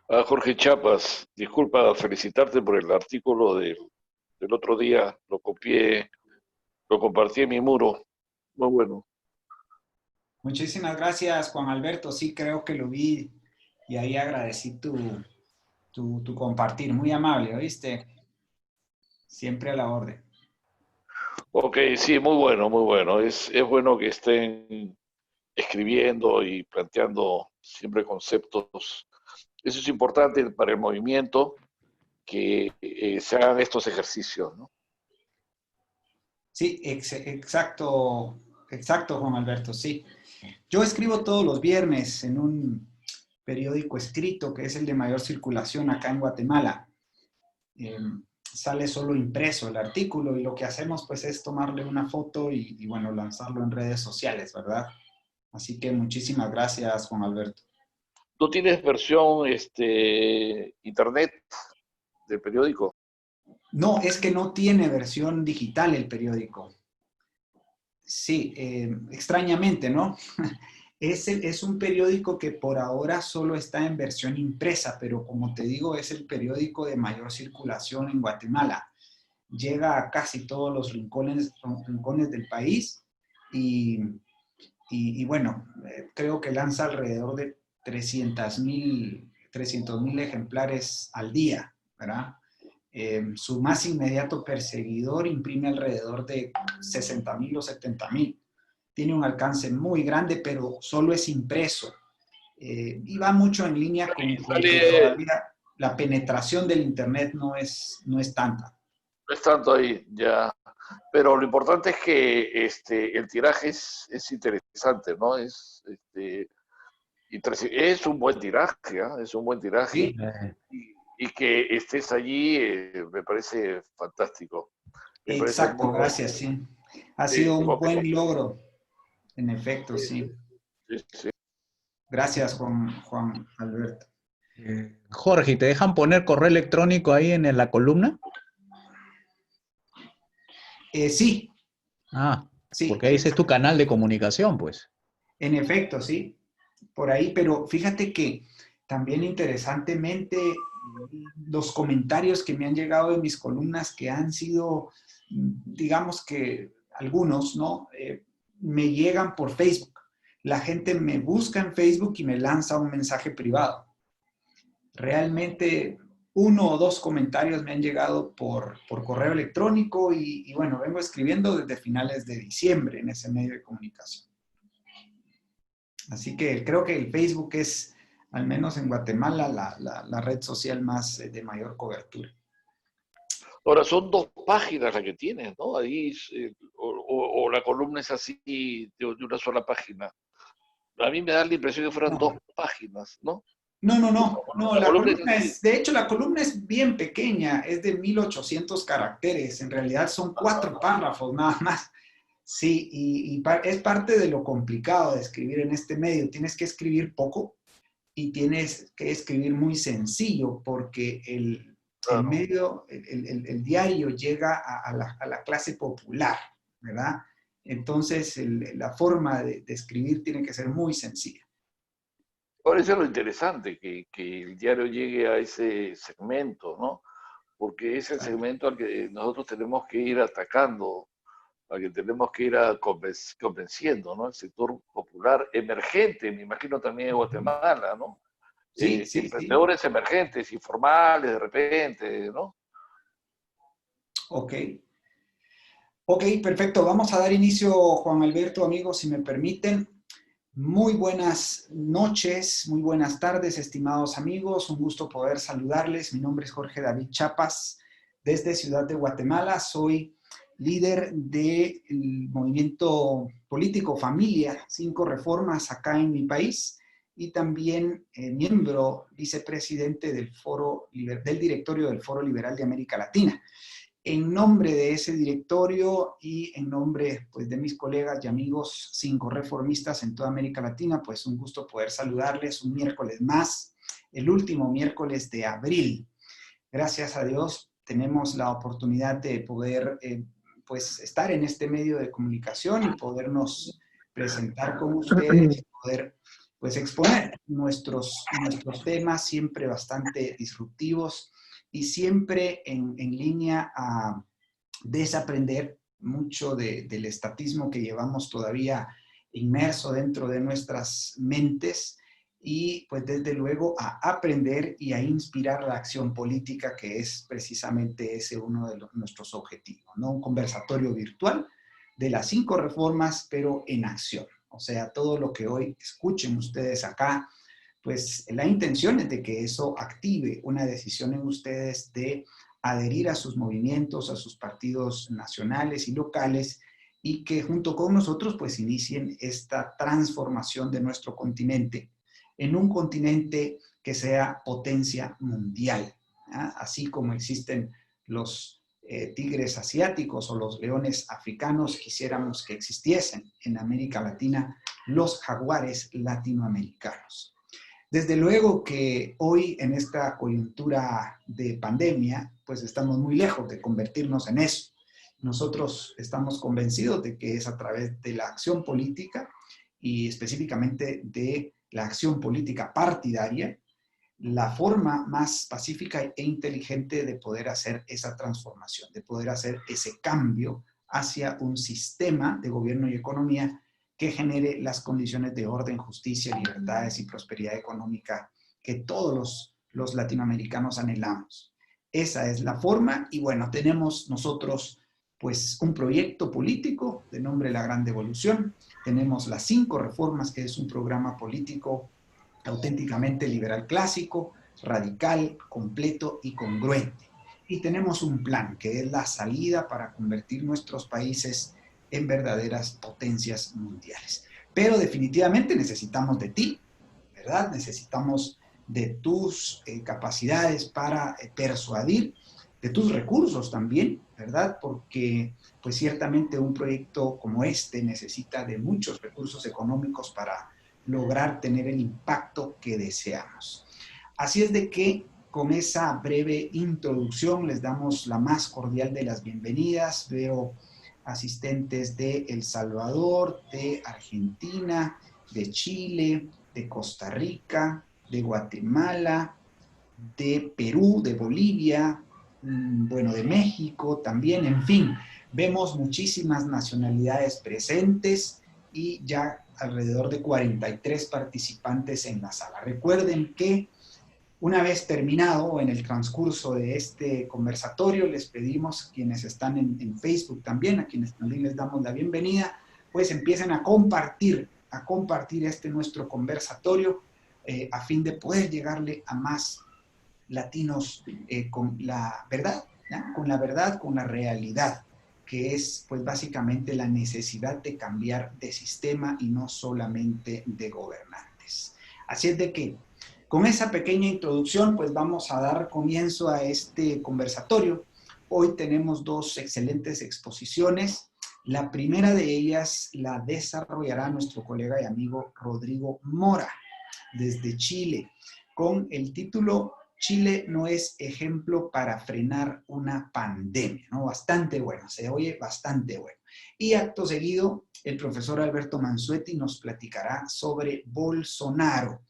Jorge Chapas, disculpa felicitarte por el artículo del otro día, lo copié, lo compartí en mi muro, muy bueno. Muchísimas gracias, Juan Alberto. Sí, creo que lo vi y ahí agradecí tu compartir. Muy amable, ¿oíste? Siempre a la orden. Ok, sí, muy bueno, muy bueno. Es bueno que estén escribiendo y planteando siempre conceptos. Eso es importante para el movimiento, que se hagan estos ejercicios, ¿no? Sí, exacto, exacto, Juan Alberto, sí. Yo escribo todos los viernes en un periódico escrito que es el de mayor circulación acá en Guatemala. Eh, Sale solo impreso el artículo y lo que hacemos pues es tomarle una foto y bueno, lanzarlo en redes sociales, ¿verdad? Así que muchísimas gracias, Juan Alberto. ¿Tú tienes versión internet del periódico? No, es que no tiene versión digital el periódico. Sí, extrañamente, ¿no? Es un periódico que por ahora solo está en versión impresa, pero como te digo, es el periódico de mayor circulación en Guatemala. Llega a casi todos los rincones del país y, y bueno, creo que lanza alrededor de 300,000 ejemplares al día, ¿verdad? Su más inmediato perseguidor imprime alrededor de 60,000 o 70,000. Tiene un alcance muy grande, pero solo es impreso. Y va mucho en línea con que Sale, todavía la penetración del Internet no es tanta. no es tanto ahí, ya. Pero lo importante es que el tiraje es interesante, ¿no? Es un buen tiraje, ¿ah? Es un buen tiraje. Sí, Y que estés allí me parece fantástico. Me parece muy exacto, bueno. gracias, sí. Ha sido un Ok, buen logro, en efecto, sí, sí. sí, sí. Gracias, Juan Alberto. Jorge, ¿te dejan poner correo electrónico ahí en la columna? Sí, Ah, sí, porque ese es tu canal de comunicación, pues. en efecto, sí, por ahí, pero fíjate que también interesantemente los comentarios que me han llegado de mis columnas que han sido, digamos que algunos, ¿no? Me llegan por Facebook. La gente me busca en Facebook y me lanza un mensaje privado. Realmente uno o dos comentarios me han llegado por correo electrónico y bueno, vengo escribiendo desde finales de diciembre en ese medio de comunicación. Así que creo que el Facebook es, al menos en Guatemala, la red social más de mayor cobertura. Ahora, son dos páginas las que tienes, ¿no? Ahí, o la columna es así de una sola página. A mí me da la impresión que fueran dos No, páginas, ¿no? no, La la columna es columna así. es, de hecho, la columna es bien pequeña, es de 1800 caracteres, en realidad son 4 párrafos nada más. Sí, es parte de lo complicado de escribir en este medio. Tienes que escribir poco y tienes que escribir muy sencillo porque el Claro. medio, el diario llega a la clase popular, ¿verdad? Entonces, la forma de escribir tiene que ser muy sencilla. Ahora, eso es lo interesante, que el diario llegue a ese segmento, ¿no? Porque es el Exacto. segmento al que nosotros tenemos que ir atacando, al que tenemos que ir convenciendo, ¿no? El sector popular emergente, me imagino también en Guatemala, ¿no? Sí, sí, sí. Emprendedores emergentes, informales de repente, ¿no? Ok. Ok, perfecto. Vamos a dar inicio, Juan Alberto, amigos, si me permiten. Muy buenas noches, muy buenas tardes, estimados amigos. Un gusto poder saludarles. Mi nombre es Jorge David Chapas, desde Ciudad de Guatemala. Soy líder del movimiento político Familia 5 Reformas acá en mi país y también miembro vicepresidente del directorio del Foro Liberal de América Latina. En nombre de ese directorio y en nombre pues, de mis colegas y amigos 5 reformistas en toda América Latina, pues un gusto poder saludarles un miércoles más, el último miércoles de abril. Gracias a Dios tenemos la oportunidad de poder pues, estar en este medio de comunicación y podernos presentar con ustedes y poder pues exponer nuestros temas siempre bastante disruptivos y siempre en línea a desaprender mucho del estatismo que llevamos todavía inmerso dentro de nuestras mentes y pues desde luego a aprender y a inspirar la acción política, que es precisamente ese uno de nuestros objetivos, ¿no? Un conversatorio virtual de las 5 reformas, pero en acción. O sea, todo lo que hoy escuchen ustedes acá, pues la intención es de que eso active una decisión en ustedes de adherir a sus movimientos, a sus partidos nacionales y locales, y que junto con nosotros pues inicien esta transformación de nuestro continente en un continente que sea potencia mundial, ¿ya? Así como existen los tigres asiáticos o los leones africanos, quisiéramos que existiesen en América Latina los jaguares latinoamericanos. Desde luego que hoy en esta coyuntura de pandemia, pues estamos muy lejos de convertirnos en eso. Nosotros estamos convencidos de que es a través de la acción política y específicamente de la acción política partidaria, la forma más pacífica e inteligente de poder hacer esa transformación, de poder hacer ese cambio hacia un sistema de gobierno y economía que genere las condiciones de orden, justicia, libertades y prosperidad económica que todos los latinoamericanos anhelamos. Esa es la forma y bueno, tenemos nosotros pues un proyecto político de nombre La Gran Devolución. Tenemos las 5 reformas, que es un programa político auténticamente liberal clásico, radical, completo y congruente. Y tenemos un plan que es la salida para convertir nuestros países en verdaderas potencias mundiales. Pero definitivamente necesitamos de ti, ¿verdad? Necesitamos de tus capacidades para persuadir, de tus recursos también, ¿verdad? Porque pues ciertamente un proyecto como este necesita de muchos recursos económicos para lograr tener el impacto que deseamos. Así es de que con esa breve introducción les damos la más cordial de las bienvenidas. Veo asistentes de El Salvador, de Argentina, de Chile, de Costa Rica, de Guatemala, de Perú, de Bolivia, bueno, de México también, en fin, vemos muchísimas nacionalidades presentes y ya alrededor de 43 participantes en la sala. Recuerden que una vez terminado en el transcurso de este conversatorio, les pedimos, quienes están en Facebook también, a quienes también les damos la bienvenida, pues empiecen a compartir este nuestro conversatorio a fin de poder llegarle a más latinos con la verdad, ¿ya? Con la verdad, con la realidad, que es pues básicamente la necesidad de cambiar de sistema y no solamente de gobernantes. Así es de que con esa pequeña introducción pues vamos a dar comienzo a este conversatorio. Hoy tenemos 2 excelentes exposiciones. La primera de ellas la desarrollará nuestro colega y amigo Rodrigo Mora, desde Chile, con el título Chile no es ejemplo para frenar una pandemia, ¿no? Bastante bueno, se oye bastante bueno. Y acto seguido, el profesor Alberto Mansuetti nos platicará sobre Bolsonaro,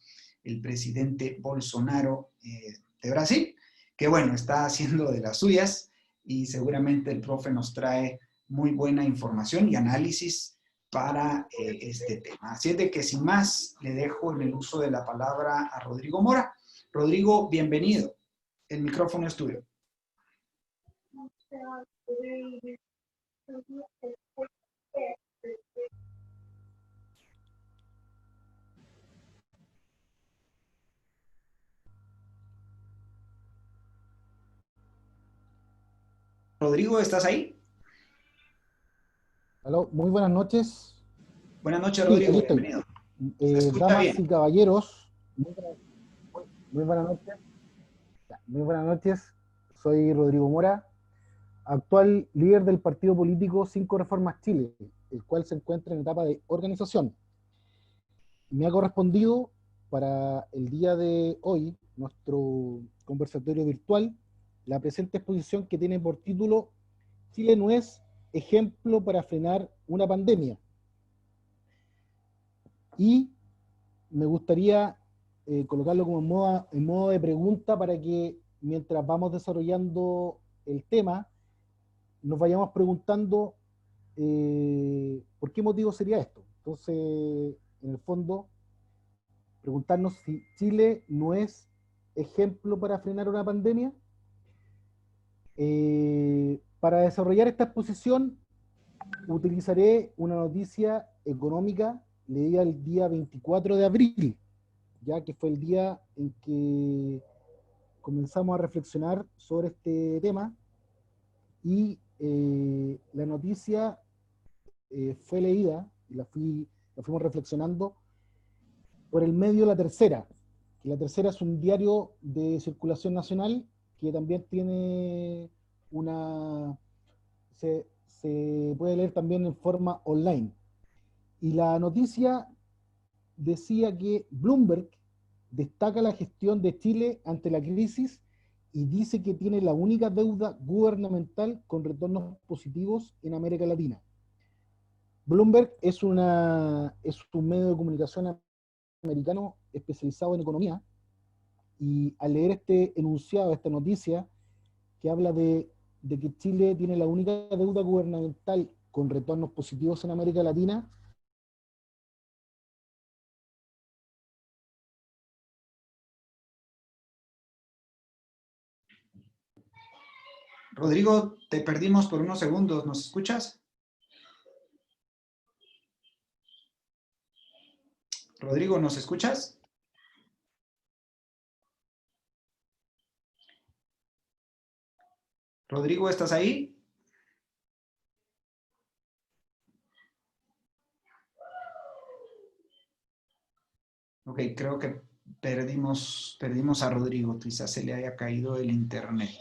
el presidente Bolsonaro de Brasil, que bueno, está haciendo de las suyas y seguramente el profe nos trae muy buena información y análisis para este tema. Así es de que sin más, le dejo en el uso de la palabra a Rodrigo Mora. Rodrigo, bienvenido. El micrófono es tuyo. Rodrigo, ¿estás ahí? Aló, muy buenas noches. Buenas noches, Sí, aquí Rodrigo, estoy. bienvenido. Se escucha Damas y bien. caballeros, muy buenas noches. Muy buenas noches. Soy Rodrigo Mora, actual líder del partido político 5 Reformas Chile, el cual se encuentra en etapa de organización. Me ha correspondido para el día de hoy, nuestro conversatorio virtual, la presente exposición que tiene por título Chile no es ejemplo para frenar una pandemia. Y me gustaría colocarlo como en modo de pregunta para que mientras vamos desarrollando el tema, nos vayamos preguntando por qué motivo sería esto. Entonces, en el fondo, preguntarnos si Chile no es ejemplo para frenar una pandemia. Para desarrollar esta exposición, utilizaré una noticia económica leída el día 24 de abril, ya que fue el día en que comenzamos a reflexionar sobre este tema, y la noticia fue leída, y la fuimos reflexionando por el medio La Tercera, que La Tercera es un diario de circulación nacional que también tiene se puede leer también en forma online. Y la noticia decía que Bloomberg destaca la gestión de Chile ante la crisis y dice que tiene la única deuda gubernamental con retornos positivos en América Latina. Bloomberg es un medio de comunicación americano especializado en economía, y al leer este enunciado, esta noticia, que habla de que Chile tiene la única deuda gubernamental con retornos positivos en América Latina, Rodrigo, te perdimos por unos segundos. ¿Nos escuchas? Rodrigo, ¿nos escuchas? Rodrigo, ¿estás ahí? Ok, creo que perdimos a Rodrigo. Quizás se le haya caído el internet.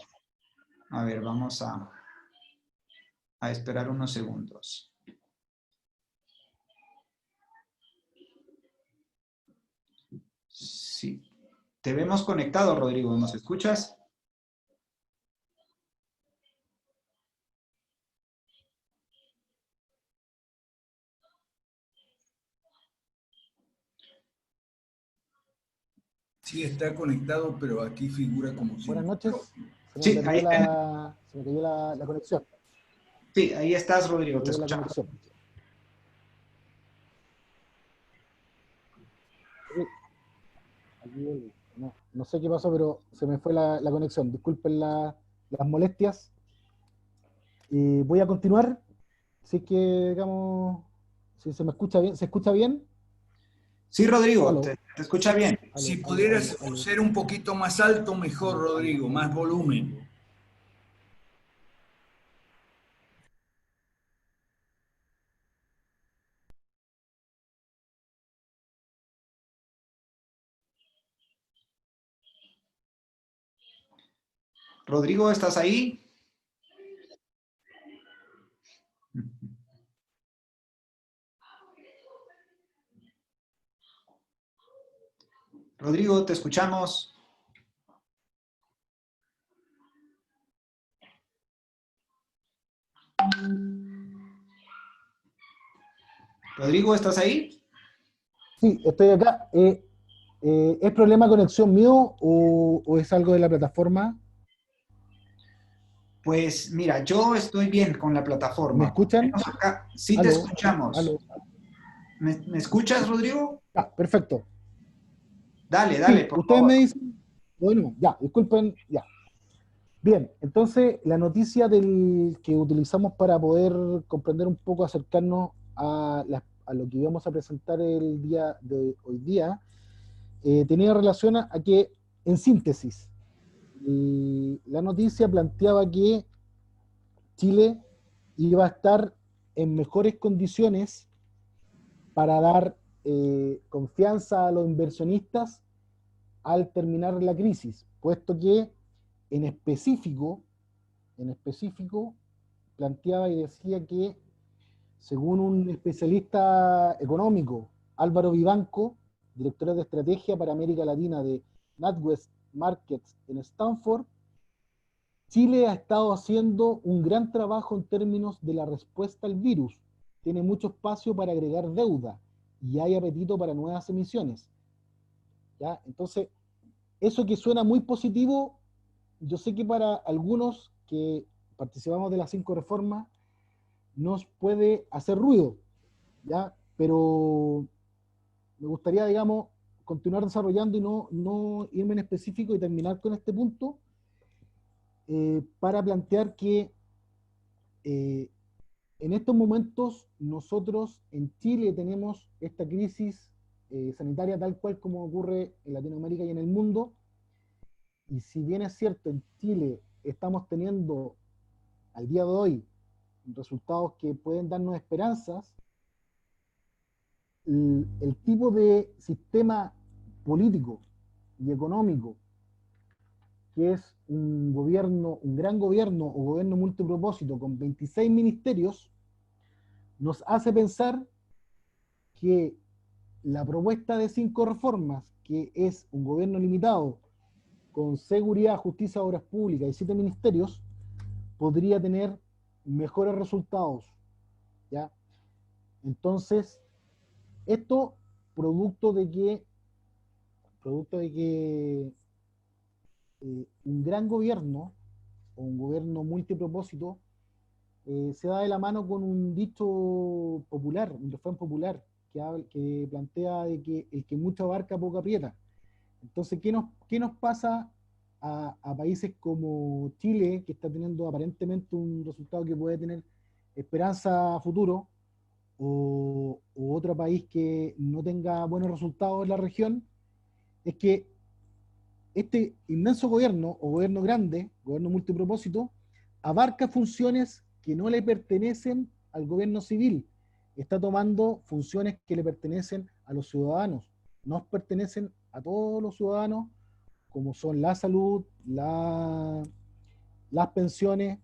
A ver, vamos a esperar unos segundos. Sí. Te vemos conectado, Rodrigo. ¿Nos escuchas? Sí, está conectado, pero aquí figura como si... buenas noches, Sí, se me cayó la conexión. Sí, ahí estás, Rodrigo. Te Cayó la escuchamos. conexión. Aquí, no sé qué pasó, pero se me fue la conexión. Disculpen las molestias. Voy a continuar. Si es que, digamos, si se me escucha bien, ¿se escucha bien? Sí, Rodrigo, Aló. te escucha bien. Si pudieras ser un poquito más alto, mejor, Rodrigo, más volumen. Rodrigo, ¿estás ahí? Rodrigo, te escuchamos. Rodrigo, ¿estás ahí? Sí, estoy acá. ¿Es problema de conexión mío o es algo de la plataforma? Pues mira, yo estoy bien con la plataforma. ¿Me escuchan? Acá sí te Aló, escuchamos. aló. ¿Me escuchas, Rodrigo? Perfecto. Dale, Sí, por ustedes favor. me dicen, bueno, ya, disculpen, ya. Bien, entonces la noticia que utilizamos para poder comprender un poco, acercarnos a lo que íbamos a presentar el día de hoy día, tenía relación a que, en síntesis, la noticia planteaba que Chile iba a estar en mejores condiciones para dar confianza a los inversionistas al terminar la crisis, puesto que en específico planteaba y decía que, según un especialista económico, Álvaro Vivanco, director de estrategia para América Latina de NatWest Markets en Stanford, Chile ha estado haciendo un gran trabajo en términos de la respuesta al virus. Tiene mucho espacio para agregar deuda y hay apetito para nuevas emisiones. ¿ya? Entonces, eso que suena muy positivo, yo sé que para algunos que participamos de las 5 reformas nos puede hacer ruido, ¿ya? Pero me gustaría, digamos, continuar desarrollando y no irme en específico y terminar con este punto para plantear que en estos momentos nosotros en Chile tenemos esta crisis sanitaria tal cual como ocurre en Latinoamérica y en el mundo, y si bien es cierto, en Chile estamos teniendo al día de hoy resultados que pueden darnos esperanzas, el tipo de sistema político y económico que es un gobierno, un gran gobierno o gobierno multipropósito con 26 ministerios, nos hace pensar que la propuesta de 5 reformas, que es un gobierno limitado con seguridad, justicia, obras públicas y 7 ministerios, podría tener mejores resultados, ¿ya? Entonces, esto producto de que un gran gobierno o un gobierno multipropósito se da de la mano con un dicho popular, un refrán popular que plantea de que el que mucho abarca poco aprieta. Entonces, ¿qué nos pasa a países como Chile, que está teniendo aparentemente un resultado que puede tener esperanza a futuro, o otro país que no tenga buenos resultados en la región? Es que este inmenso gobierno, o gobierno grande, gobierno multipropósito, abarca funciones que no le pertenecen al gobierno civil. Está tomando funciones que le pertenecen a los ciudadanos, nos pertenecen a todos los ciudadanos, como son la salud, las pensiones,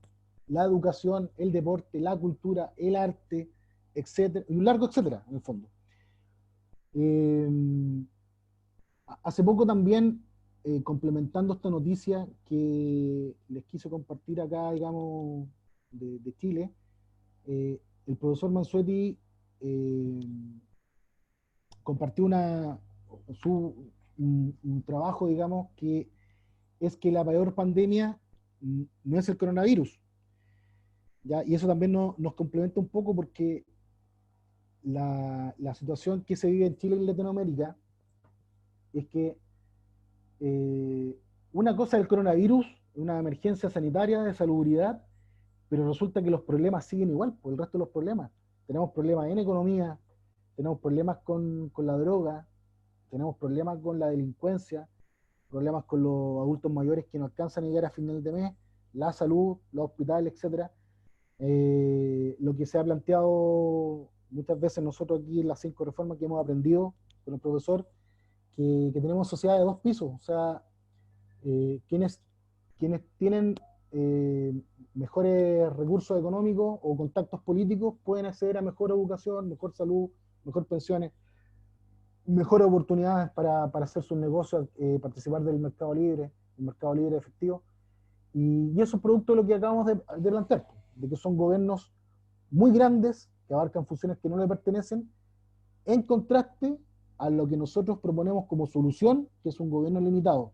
la educación, el deporte, la cultura, el arte, etcétera, y un largo etcétera, en el fondo. Hace poco también, complementando esta noticia que les quise compartir acá, digamos, de Chile, el profesor Mansuetti compartió un trabajo, digamos, que es que la peor pandemia no es el coronavirus, ¿ya? Y eso también nos complementa un poco porque la situación que se vive en Chile y en Latinoamérica es que una cosa es el coronavirus, una emergencia sanitaria de salubridad, pero resulta que los problemas siguen igual, por el resto de los problemas. Tenemos problemas en economía, tenemos problemas con la droga, tenemos problemas con la delincuencia, problemas con los adultos mayores que no alcanzan a llegar a final de mes, la salud, los hospitales, etcétera. Lo que se ha planteado muchas veces nosotros aquí en las 5 reformas que hemos aprendido con el profesor, que tenemos sociedades de 2 pisos, o sea, quienes tienen mejores recursos económicos o contactos políticos pueden acceder a mejor educación, mejor salud, mejor pensiones, mejores oportunidades para hacer sus negocios, participar del mercado libre, el mercado libre efectivo. Y eso es producto de lo que acabamos de plantear, de que son gobiernos muy grandes, que abarcan funciones que no le pertenecen, en contraste a lo que nosotros proponemos como solución, que es un gobierno limitado,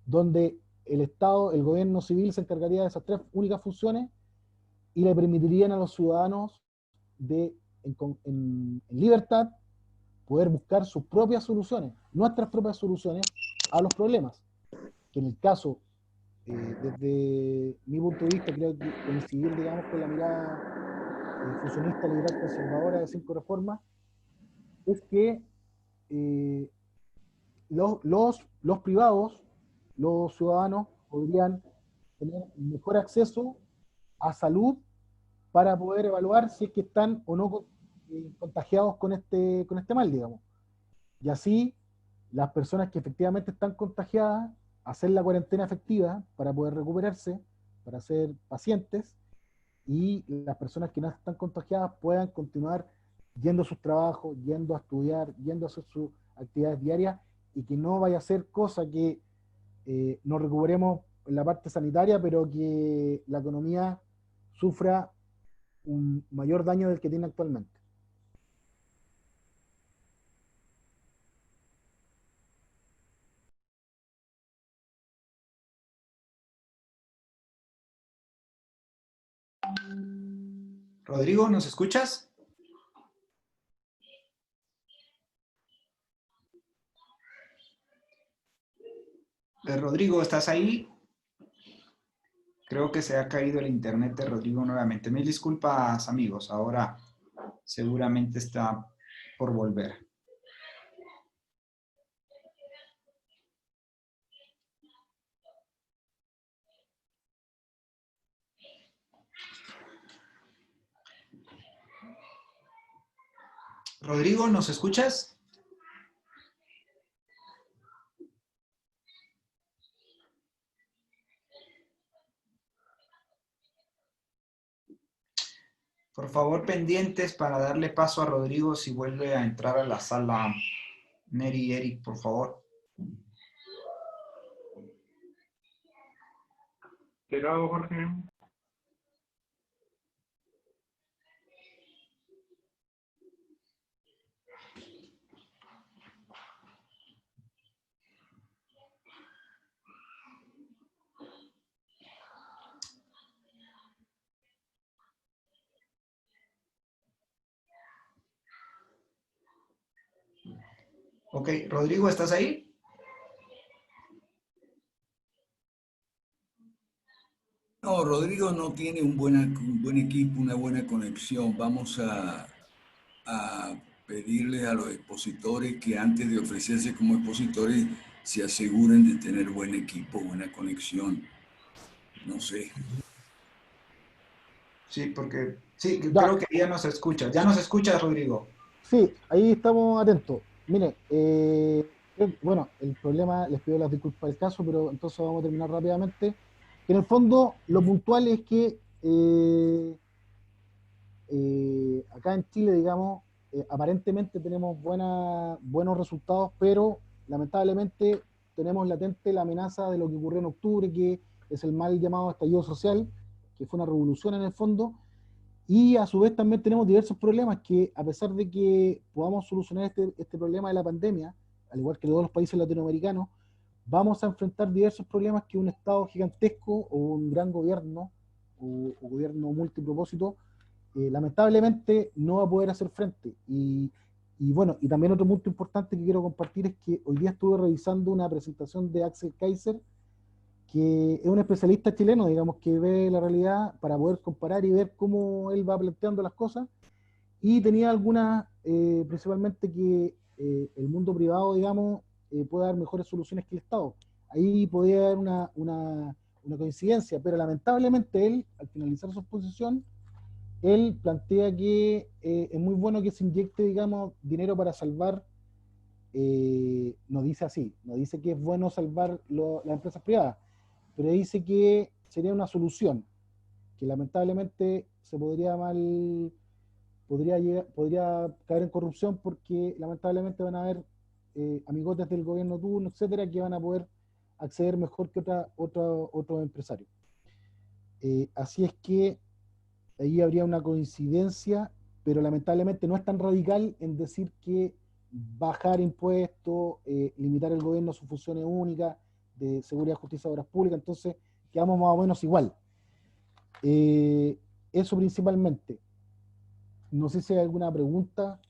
donde el Estado, el gobierno civil se encargaría de esas 3 únicas funciones y le permitirían a los ciudadanos en libertad poder buscar sus propias soluciones, nuestras propias soluciones a los problemas, que en el caso, desde mi punto de vista, creo que coincidir, digamos, con la mirada fusionista, liberal, conservadora de 5 reformas, es que los privados, los ciudadanos, podrían tener mejor acceso a salud para poder evaluar si es que están o no contagiados con este mal, digamos. Y así, las personas que efectivamente están contagiadas, hacer la cuarentena efectiva para poder recuperarse, para ser pacientes, y las personas que no están contagiadas puedan continuar yendo a sus trabajos, yendo a estudiar, yendo a hacer sus actividades diarias, y que no vaya a ser cosa que nos recuperemos en la parte sanitaria, pero que la economía sufra un mayor daño del que tiene actualmente. Rodrigo, ¿nos escuchas? Rodrigo, ¿estás ahí? Creo que se ha caído el internet de Rodrigo nuevamente. Mil disculpas, amigos. Ahora seguramente está por volver. Rodrigo, ¿nos escuchas? Por favor, pendientes para darle paso a Rodrigo si vuelve a entrar a la sala. Neri y Eric, por favor. ¿Te lo hago, Jorge? Ok, Rodrigo, ¿estás ahí? No, Rodrigo no tiene un buen equipo, una buena conexión. Vamos a pedirle a los expositores que antes de ofrecerse como expositores se aseguren de tener buen equipo, buena conexión. No sé. Sí, porque sí, Ya, creo que ya nos escuchas. Ya nos escuchas, Rodrigo. sí, ahí estamos atentos. Mire, bueno, el problema, les pido las disculpas del caso, pero entonces vamos a terminar rápidamente. En el fondo, lo puntual es que acá en Chile, digamos, aparentemente tenemos buenos resultados, pero lamentablemente tenemos latente la amenaza de lo que ocurrió en octubre, que es el mal llamado estallido social, que fue una revolución en el fondo, y a su vez también tenemos diversos problemas que, a pesar de que podamos solucionar este problema de la pandemia, al igual que todos los países latinoamericanos, vamos a enfrentar diversos problemas que un Estado gigantesco o un gran gobierno o gobierno multipropósito lamentablemente no va a poder hacer frente. Y bueno, y también otro punto importante que quiero compartir es que hoy día estuve revisando una presentación de Axel Kaiser, que es un especialista chileno, digamos, que ve la realidad para poder comparar y ver cómo él va planteando las cosas, y tenía algunas, principalmente que el mundo privado, digamos, puede dar mejores soluciones que el Estado. Ahí podría haber una coincidencia, pero lamentablemente él, al finalizar su exposición, él plantea que es muy bueno que se inyecte, digamos, dinero para salvar, no dice así, no dice que es bueno salvar las empresas privadas, pero dice que sería una solución, que lamentablemente se podría caer en corrupción porque lamentablemente van a haber amigotes del gobierno turno, etcétera, que van a poder acceder mejor que otros empresarios. Así es que ahí habría una coincidencia, pero lamentablemente no es tan radical en decir que bajar impuestos, limitar el gobierno a sus funciones únicas de seguridad, justicia y obras públicas, entonces quedamos más o menos igual. Eso principalmente. No sé si hay alguna pregunta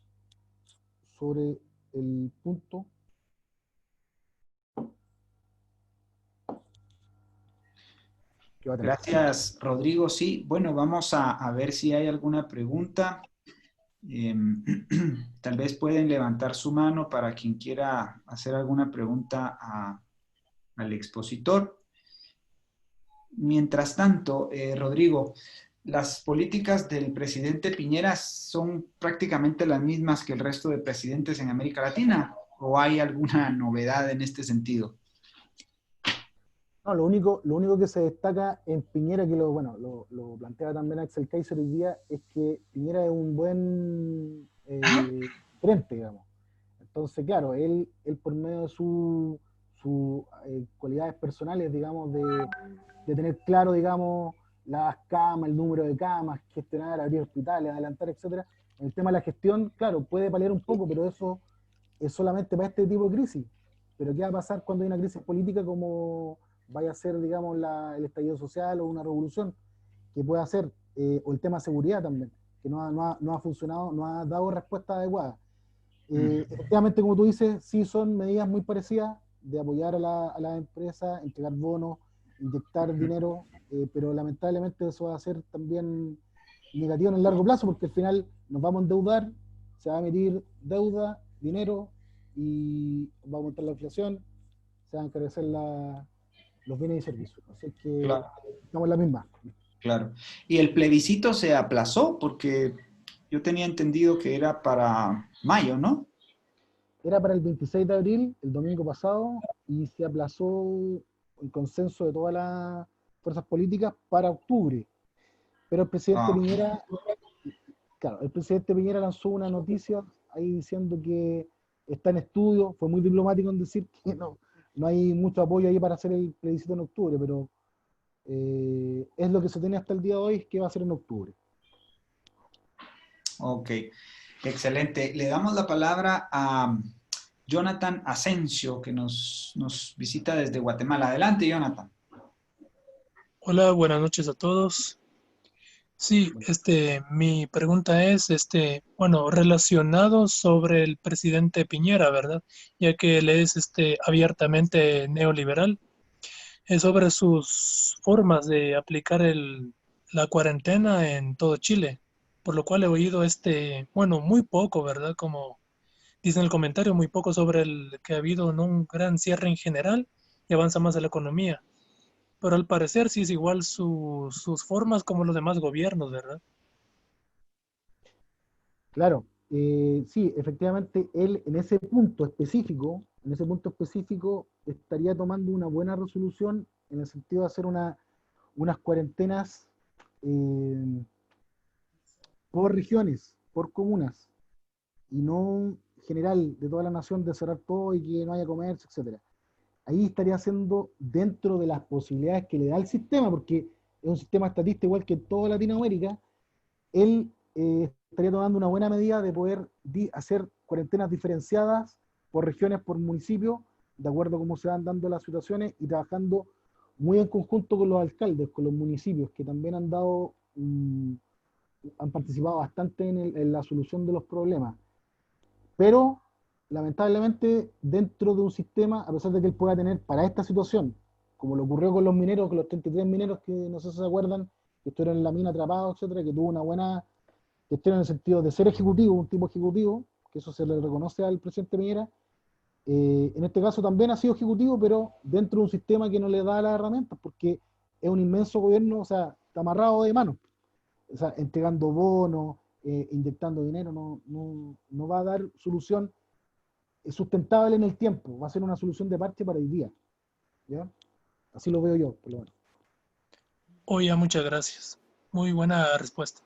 sobre el punto. Que va a tener. Gracias, Rodrigo. Sí, bueno, vamos a ver si hay alguna pregunta. Tal vez pueden levantar su mano para quien quiera hacer alguna pregunta al expositor. Mientras tanto, Rodrigo, las políticas del presidente Piñera son prácticamente las mismas que el resto de presidentes en América Latina, ¿o hay alguna novedad en este sentido? No, lo único que se destaca en Piñera, que lo plantea también Axel Kaiser hoy día, es que Piñera es un buen gerente, digamos. Entonces, claro, él por medio de sus cualidades personales, digamos, de tener claro, digamos, las camas, el número de camas, gestionar, abrir hospitales, adelantar, etcétera. En el tema de la gestión, claro, puede paliar un poco, pero eso es solamente para este tipo de crisis. Pero ¿qué va a pasar cuando hay una crisis política como vaya a ser, digamos, el estallido social o una revolución? ¿Qué puede hacer? O el tema de seguridad también. que no ha funcionado, no ha dado respuesta adecuada. Efectivamente, como tú dices, sí son medidas muy parecidas de apoyar a la empresa, entregar bonos, inyectar dinero, pero lamentablemente eso va a ser también negativo en el largo plazo, porque al final nos vamos a endeudar, se va a emitir deuda, dinero, y va a aumentar la inflación, se van a encarecer los bienes y servicios. Así que Claro, estamos en la misma. claro. Y el plebiscito se aplazó porque yo tenía entendido que era para mayo, ¿no? Era para el 26 de abril, el domingo pasado, y se aplazó el consenso de todas las fuerzas políticas para octubre. Pero el presidente Ah, Piñera, claro, el presidente Piñera lanzó una noticia ahí diciendo que está en estudio, fue muy diplomático en decir que no hay mucho apoyo ahí para hacer el plebiscito en octubre, pero es lo que se tiene hasta el día de hoy, que va a ser en octubre. ok, excelente. Le damos la palabra a Jonathan Asensio, que nos visita desde Guatemala. Adelante, Jonathan. Hola, buenas noches a todos. Sí, mi pregunta es, bueno, relacionado sobre el presidente Piñera, ¿verdad? Ya que él es, abiertamente neoliberal, es sobre sus formas de aplicar la cuarentena en todo Chile, por lo cual he oído, bueno, muy poco, ¿verdad? Como dice en el comentario, muy poco sobre el que ha habido, ¿no?, un gran cierre en general y avanza más la economía. Pero al parecer sí es igual sus formas como los demás gobiernos, ¿verdad? Claro, sí, efectivamente, él en ese punto específico, estaría tomando una buena resolución en el sentido de hacer unas cuarentenas eh, por regiones, por comunas, y no general de toda la nación de cerrar todo y que no haya comercio, etcétera. Ahí estaría haciendo dentro de las posibilidades que le da el sistema, porque es un sistema estatista igual que en toda Latinoamérica. Él estaría tomando una buena medida de poder hacer cuarentenas diferenciadas por regiones, por municipios, de acuerdo a cómo se van dando las situaciones, y trabajando muy en conjunto con los alcaldes, con los municipios, que también han participado bastante en la solución de los problemas. Pero, lamentablemente, dentro de un sistema, a pesar de que él pueda tener para esta situación, como lo ocurrió con los mineros, con los 33 mineros que no sé si se acuerdan, que estuvieron en la mina atrapados, etcétera, que tuvo una buena gestión en el sentido de ser ejecutivo, un tipo ejecutivo, que eso se le reconoce al presidente Piñera. En este caso también ha sido ejecutivo, pero dentro de un sistema que no le da las herramientas, porque es un inmenso gobierno, o sea, está amarrado de manos, o sea, entregando bonos, inyectando dinero, no va a dar solución sustentable en el tiempo, va a ser una solución de parche para hoy día, ¿ya? Así lo veo yo, por lo menos. Oye, muchas gracias. Muy buena respuesta.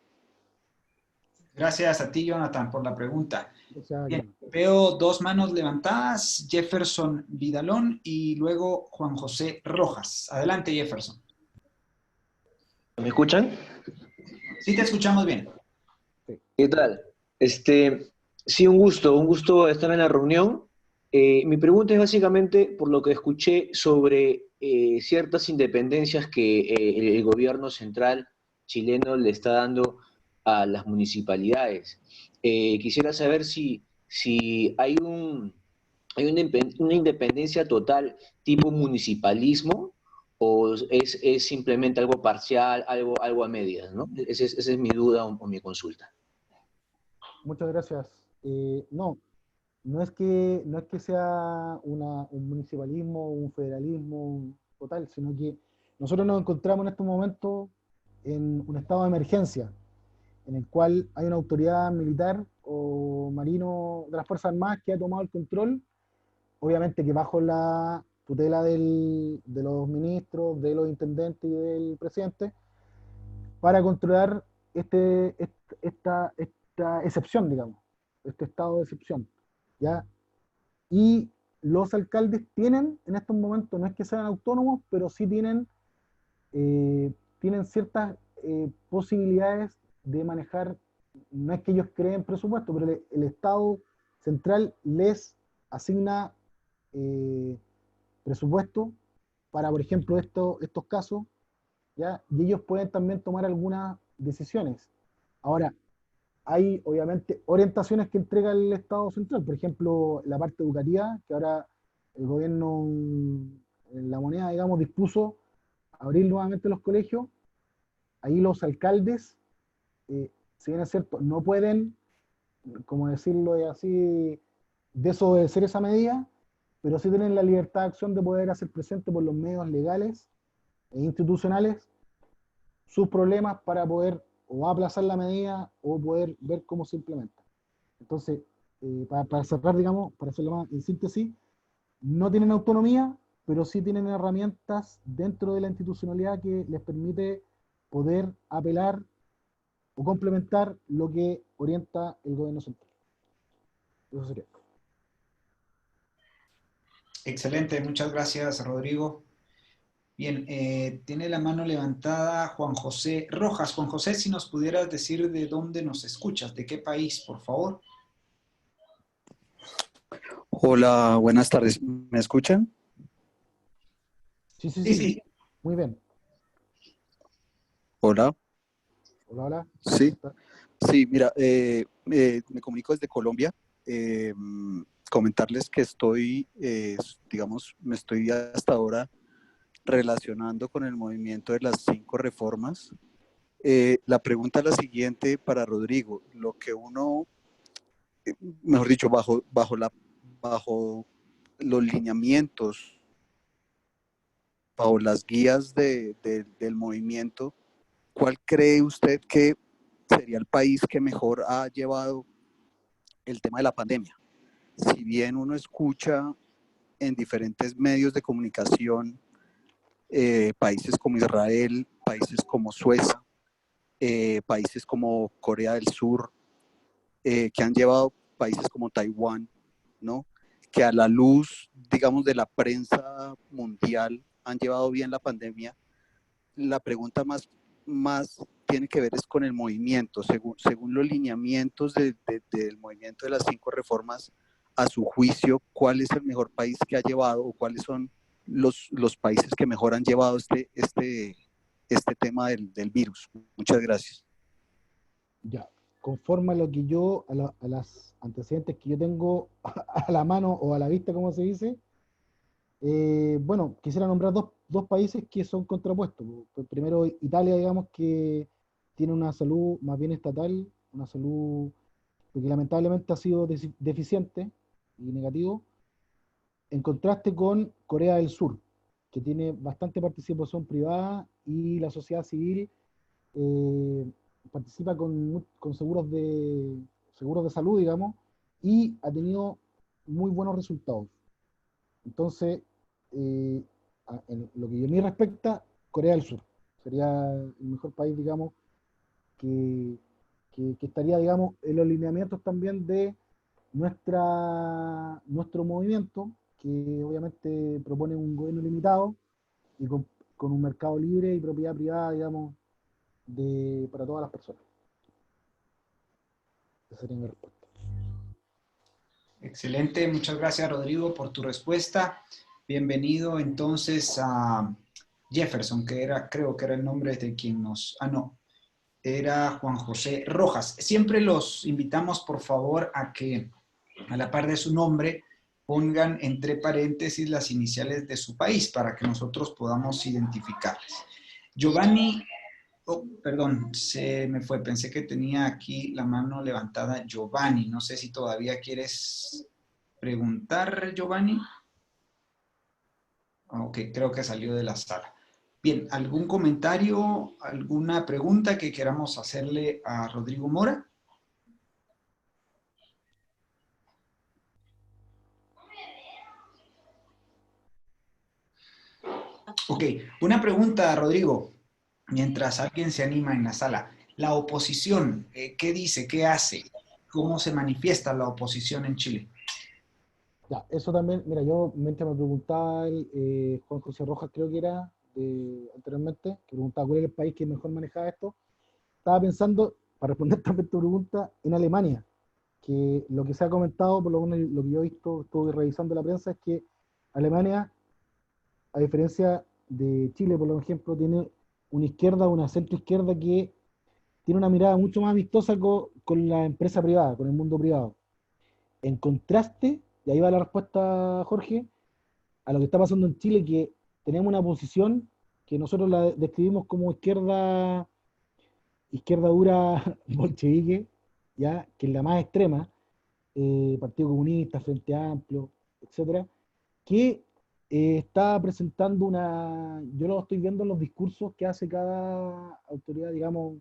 Gracias a ti, Jonathan, por la pregunta. O sea, Bien, veo dos manos levantadas, Jefferson Vidalón y luego Juan José Rojas. Adelante, Jefferson. ¿Me escuchan? Sí, te escuchamos bien. ¿Qué tal? Sí, un gusto estar en la reunión. Mi pregunta es básicamente por lo que escuché sobre ciertas independencias que el gobierno central chileno le está dando a las municipalidades. Quisiera saber si hay una independencia total tipo municipalismo o es simplemente algo parcial, algo a medias, ¿no? Esa es mi duda o mi consulta. muchas gracias. No es que sea un municipalismo, un federalismo total, sino que nosotros nos encontramos en estos momentos en un estado de emergencia, en el cual hay una autoridad militar o marino de las Fuerzas Armadas que ha tomado el control, obviamente que bajo la tutela de los ministros, de los intendentes y del presidente, para controlar esta excepción, digamos, este estado de excepción, ¿ya? Y los alcaldes tienen, en estos momentos, no es que sean autónomos, pero sí tienen ciertas posibilidades de manejar, no es que ellos creen presupuesto, pero el Estado central les asigna presupuesto para, por ejemplo, estos casos, ¿ya? Y ellos pueden también tomar algunas decisiones. Ahora, hay obviamente orientaciones que entrega el Estado central, por ejemplo, la parte educativa, que ahora el gobierno en La Moneda, digamos, dispuso abrir nuevamente los colegios. Ahí los alcaldes, si bien es cierto, no pueden, como decirlo así, desobedecer esa medida, pero sí tienen la libertad de acción de poder hacer presente por los medios legales e institucionales sus problemas para poder o aplazar la medida o poder ver cómo se implementa. Entonces, para cerrar, digamos, para hacerlo más en síntesis, no tienen autonomía, pero sí tienen herramientas dentro de la institucionalidad que les permite poder apelar o complementar lo que orienta el gobierno central. Eso sería. Excelente, muchas gracias, Rodrigo. Bien, tiene la mano levantada Juan José Rojas. Juan José, si nos pudieras decir de dónde nos escuchas, de qué país, por favor. Hola, buenas tardes. ¿Me escuchan? Sí, sí, Sí, sí. sí. Muy bien. Hola. Hola, hola. Sí, sí, mira, me comunico desde Colombia. Comentarles que estoy, digamos, me estoy hasta ahora relacionando con el movimiento de las 5 reformas. La pregunta es la siguiente para Rodrigo. Lo que uno, mejor dicho, bajo los lineamientos, bajo las guías del movimiento, ¿cuál cree usted que sería el país que mejor ha llevado el tema de la pandemia? Si bien uno escucha en diferentes medios de comunicación países como Israel, países como Suecia, países como Corea del Sur, que han llevado países como Taiwán, ¿no? Que a la luz, digamos, de la prensa mundial han llevado bien la pandemia. La pregunta más tiene que ver es con el movimiento, según los lineamientos del movimiento de las 5 reformas, a su juicio, ¿cuál es el mejor país que ha llevado o cuáles son los países que mejor han llevado este tema del virus? Muchas gracias. Ya, conforme a lo que yo, a las antecedentes que yo tengo a la mano o a la vista, como se dice, bueno, quisiera nombrar dos países que son contrapuestos. Primero, Italia, digamos, que tiene una salud más bien estatal, una salud que lamentablemente ha sido deficiente y negativo, en contraste con Corea del Sur, que tiene bastante participación privada y la sociedad civil eh, participa con seguros de salud, digamos, y ha tenido muy buenos resultados. Entonces, en lo que a mí respecta, Corea del Sur sería el mejor país, digamos, que, que estaría, digamos, en los lineamientos también de nuestro movimiento, que obviamente propone un gobierno limitado y con un mercado libre y propiedad privada, digamos, para todas las personas. Esa sería mi respuesta. Excelente, muchas gracias, Rodrigo, por tu respuesta. Bienvenido entonces a Jefferson, creo que era el nombre de quien nos... Ah, no, era Juan José Rojas. Siempre los invitamos, por favor, a que a la par de su nombre pongan entre paréntesis las iniciales de su país para que nosotros podamos identificarles. Giovanni, oh, perdón, se me fue, pensé que tenía aquí la mano levantada Giovanni. No sé si todavía quieres preguntar, Giovanni. Ok, creo que salió de la sala. Bien, ¿algún comentario, alguna pregunta que queramos hacerle a Rodrigo Mora? Ok, una pregunta, Rodrigo, mientras alguien se anima en la sala. La oposición, ¿qué dice? ¿Qué hace? ¿Cómo se manifiesta la oposición en Chile? Ya, eso también, mira, yo mientras me preguntaba Juan José Rojas, creo que era anteriormente, que preguntaba cuál era el país que mejor manejaba esto, estaba pensando, para responder también tu pregunta, en Alemania, que lo que se ha comentado, por lo menos lo que yo he visto, estuve revisando la prensa, es que Alemania, a diferencia de Chile, por ejemplo, tiene una izquierda, una centro izquierda que tiene una mirada mucho más amistosa con la empresa privada, con el mundo privado. En contraste, y ahí va la respuesta, Jorge, a lo que está pasando en Chile, que tenemos una posición que nosotros la describimos como izquierda dura bolchevique, ya, que es la más extrema, Partido Comunista, Frente Amplio, etcétera, que está presentando yo lo estoy viendo en los discursos que hace cada autoridad, digamos,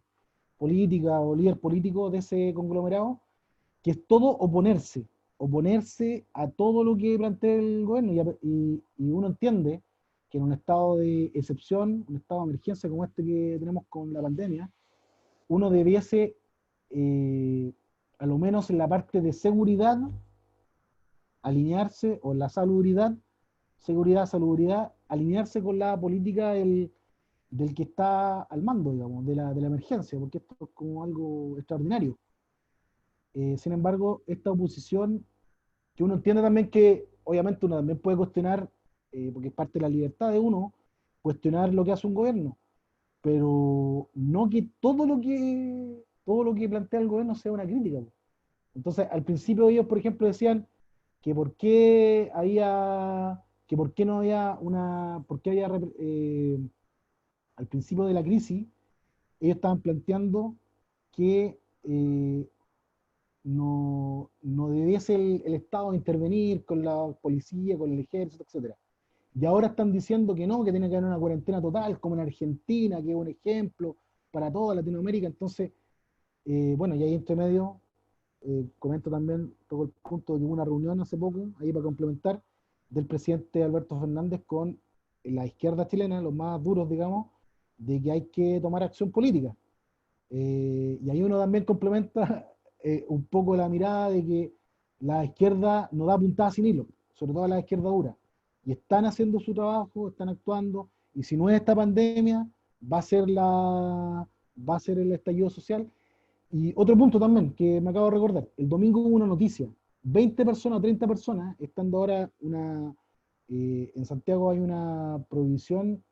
política o líder político de ese conglomerado, que es todo oponerse a todo lo que plantea el gobierno, y uno entiende que en un estado de excepción, un estado de emergencia como este que tenemos con la pandemia, uno debiese, a lo menos en la parte de seguridad, alinearse, o en la salubridad, alinearse con la política del que está al mando, digamos, de la emergencia, porque esto es como algo extraordinario. Sin embargo, esta oposición, que uno entiende también que, obviamente, uno también puede cuestionar, porque es parte de la libertad de uno, cuestionar lo que hace un gobierno, pero no que todo lo que plantea el gobierno sea una crítica. Entonces, al principio ellos, por ejemplo, decían que por qué no había al principio de la crisis, ellos estaban planteando que no debiese el Estado intervenir con la policía, con el ejército, etcétera. Y ahora están diciendo que no, que tiene que haber una cuarentena total, como en Argentina, que es un ejemplo para toda Latinoamérica. Entonces, bueno, y ahí entre medio, comento también todo el punto de que hubo una reunión hace poco, ahí para complementar, del presidente Alberto Fernández con la izquierda chilena, los más duros, digamos, de que hay que tomar acción política. Y ahí uno también complementa un poco la mirada de que la izquierda no da puntada sin hilo, sobre todo la izquierda dura. Y están haciendo su trabajo, están actuando, y si no es esta pandemia, va a ser el estallido social. Y otro punto también que me acabo de recordar, el domingo hubo una noticia, 20 personas, 30 personas, estando ahora en Santiago hay una prohibición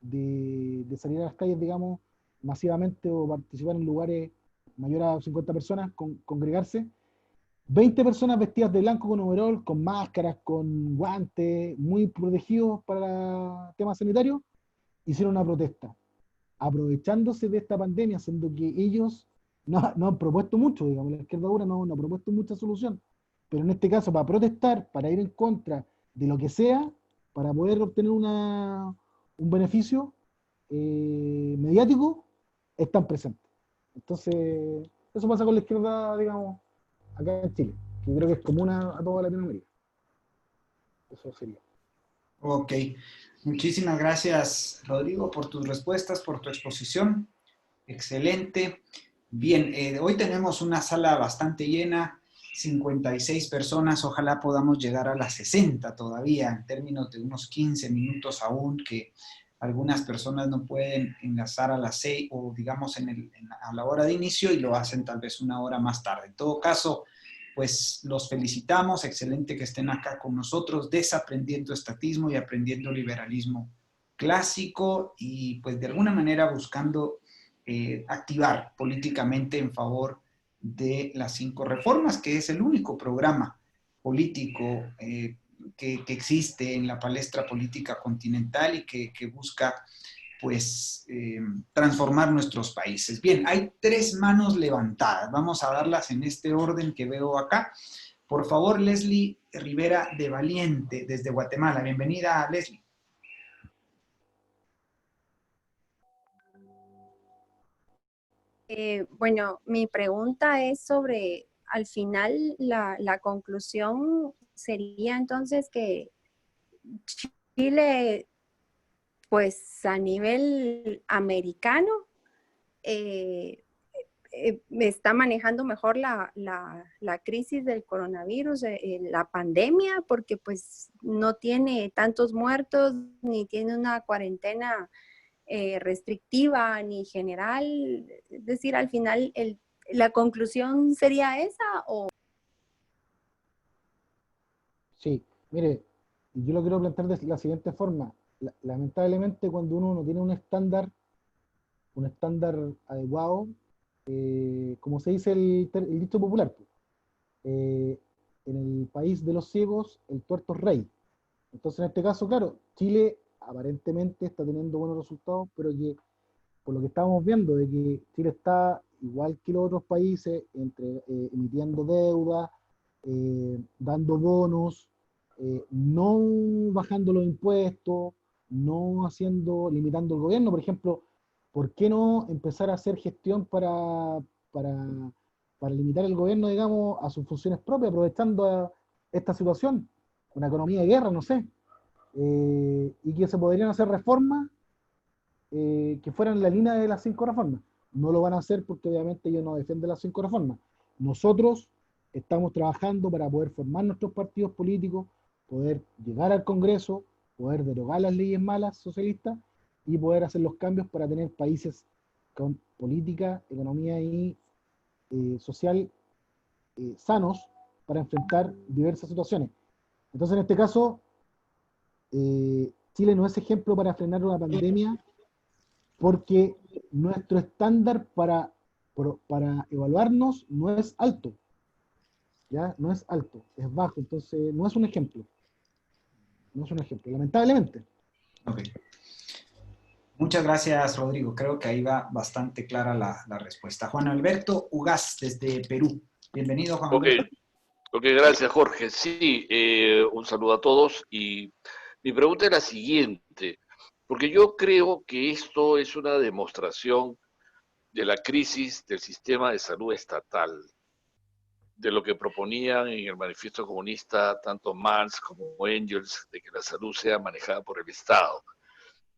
de salir a las calles, digamos, masivamente, o participar en lugares mayores a 50 personas, congregarse. 20 personas vestidas de blanco con overol, con máscaras, con guantes, muy protegidos para temas sanitarios, hicieron una protesta, aprovechándose de esta pandemia, siendo que ellos no han propuesto mucho, digamos, la izquierda dura no ha propuesto mucha solución, pero en este caso, para protestar, para ir en contra de lo que sea, para poder obtener un beneficio mediático, están presentes. Entonces, eso pasa con la izquierda, digamos, acá en Chile, que creo que es común a toda Latinoamérica. Eso sería. Ok, muchísimas gracias, Rodrigo, por tus respuestas, por tu exposición. Excelente. Bien, hoy tenemos una sala bastante llena, 56 personas, ojalá podamos llegar a las 60 todavía, en términos de unos 15 minutos aún, que algunas personas no pueden enlazar a las 6 o digamos a la hora de inicio, y lo hacen tal vez una hora más tarde. En todo caso, pues los felicitamos, excelente que estén acá con nosotros, desaprendiendo estatismo y aprendiendo liberalismo clásico, y pues de alguna manera buscando activar políticamente en favor de las 5 reformas, que es el único programa político que existe en la palestra política continental y que busca pues transformar nuestros países. Bien, hay 3 manos levantadas, vamos a darlas en este orden que veo acá. Por favor, Leslie Rivera de Valiente, desde Guatemala. Bienvenida, Leslie. Bueno, mi pregunta es sobre, al final, la conclusión sería entonces que Chile, pues a nivel americano, está manejando mejor la crisis del coronavirus, la pandemia, porque pues no tiene tantos muertos, ni tiene una cuarentena restrictiva ni general. Es decir, al final, ¿la conclusión sería esa o...? Sí, mire, yo lo quiero plantear de la siguiente forma. Lamentablemente, cuando uno no tiene un estándar adecuado, como se dice el dicho popular, en el país de los ciegos, el tuerto es rey. Entonces, en este caso, claro, Chile aparentemente está teniendo buenos resultados, pero que por lo que estamos viendo, de que Chile está igual que los otros países, emitiendo deuda, dando bonos, no bajando los impuestos, no limitando el gobierno. Por ejemplo, ¿por qué no empezar a hacer gestión para limitar el gobierno, digamos, a sus funciones propias, aprovechando esta situación, una economía de guerra, no sé, y que se podrían hacer reformas que fueran en la línea de las 5 reformas? No lo van a hacer porque obviamente ellos no defienden las 5 reformas. Nosotros estamos trabajando para poder formar nuestros partidos políticos, poder llegar al Congreso, poder derogar las leyes malas socialistas y poder hacer los cambios para tener países con política, economía y social sanos para enfrentar diversas situaciones. Entonces, en este caso, Chile no es ejemplo para frenar una pandemia porque nuestro estándar para evaluarnos no es alto, ¿ya? No es alto, es bajo, entonces no es un ejemplo. No es un ejemplo, lamentablemente. Ok. Muchas gracias, Rodrigo. Creo que ahí va bastante clara la respuesta. Juan Alberto Ugaz, desde Perú. Bienvenido, Juan Alberto. Ok, gracias, Jorge. Sí, un saludo a todos. Y mi pregunta es la siguiente, porque yo creo que esto es una demostración de la crisis del sistema de salud estatal, de lo que proponían en el manifiesto comunista tanto Marx como Engels, de que la salud sea manejada por el Estado.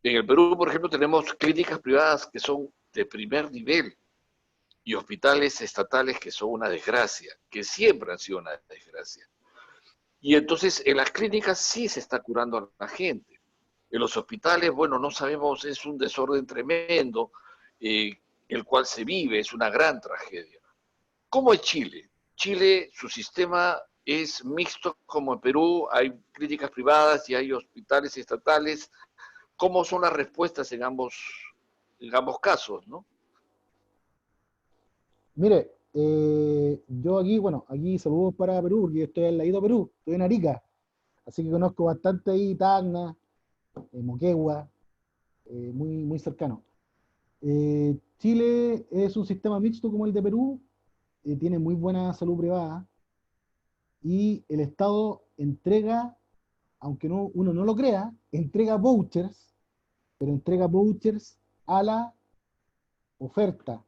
En el Perú, por ejemplo, tenemos clínicas privadas que son de primer nivel y hospitales estatales que son una desgracia, que siempre han sido una desgracia. Y entonces en las clínicas sí se está curando a la gente. En los hospitales, bueno, no sabemos, es un desorden tremendo, el cual se vive, es una gran tragedia. ¿Cómo es Chile? Chile, su sistema es mixto como en Perú, hay clínicas privadas y hay hospitales estatales. ¿Cómo son las respuestas en ambos casos, no? Mire, yo aquí, bueno, aquí saludos para Perú, porque yo estoy al ladito de Perú, estoy en Arica, así que conozco bastante ahí Tacna, Moquegua, muy, muy cercano. Chile es un sistema mixto como el de Perú, tiene muy buena salud privada y el Estado entrega, aunque uno no lo crea, entrega vouchers, pero entrega vouchers a la oferta,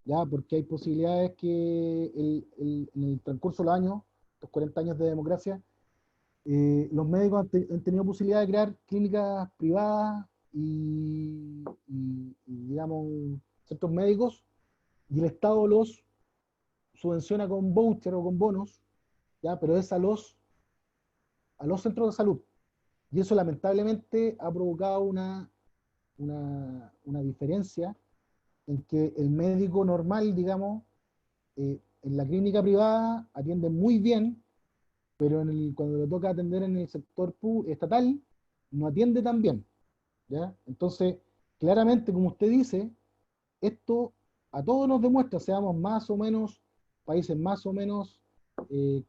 ¿ya? Porque hay posibilidades que en el transcurso de los años, los 40 años de democracia, los médicos han tenido posibilidad de crear clínicas privadas y, digamos, centros médicos, y el Estado los subvenciona con voucher o con bonos, ¿ya? Pero es a los centros de salud. Y eso lamentablemente ha provocado una diferencia en que el médico normal, digamos, en la clínica privada atiende muy bien, pero cuando le toca atender en el sector estatal, no atiende tan bien, ¿ya? Entonces, claramente, como usted dice, esto a todos nos demuestra, seamos más o menos países más o menos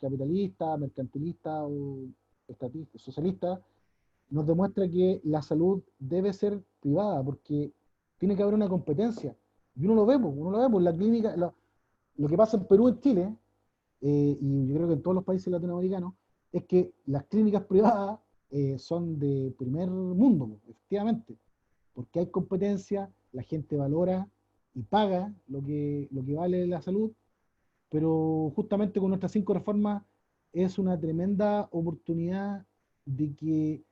capitalistas, mercantilistas o estatistas, socialistas, nos demuestra que la salud debe ser privada, porque tiene que haber una competencia. Y uno lo ve, pues, la clínica, lo que pasa en Perú, en Chile, y yo creo que en todos los países latinoamericanos, es que las clínicas privadas son de primer mundo, efectivamente, porque hay competencia, la gente valora y paga lo que vale la salud, pero justamente con nuestras 5 reformas es una tremenda oportunidad de que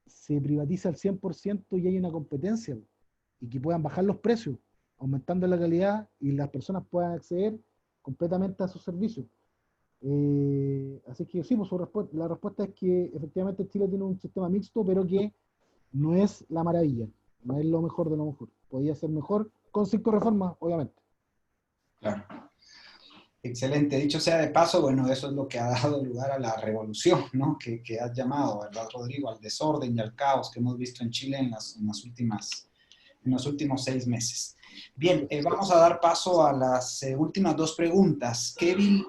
se privatiza al 100% y hay una competencia, y que puedan bajar los precios, aumentando la calidad y las personas puedan acceder completamente a sus servicios. Así que sí, pues la respuesta es que efectivamente Chile tiene un sistema mixto, pero que no es la maravilla, no es lo mejor de lo mejor. Podría ser mejor con 5 reformas, obviamente. Claro. Excelente. Dicho sea de paso, bueno, eso es lo que ha dado lugar a la revolución, ¿no? Que has llamado, ¿verdad, Rodrigo? Al desorden y al caos que hemos visto en Chile en las últimas en los últimos 6 meses. Bien, vamos a dar paso a las últimas 2 preguntas. Kelvin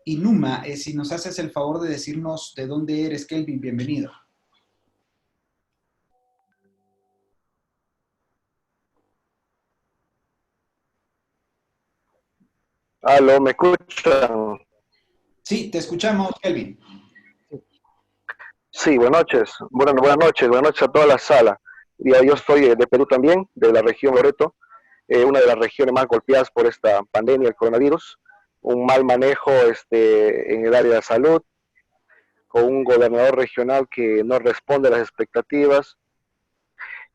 Inuma, si nos haces el favor de decirnos de dónde eres, Kelvin, bienvenido. Aló, ¿me escuchan? Sí, te escuchamos, Kelvin. Sí, buenas noches. Buenas noches a toda la sala. Yo soy de Perú también, de la región Loreto, una de las regiones más golpeadas por esta pandemia, el coronavirus, un mal manejo en el área de salud, con un gobernador regional que no responde a las expectativas,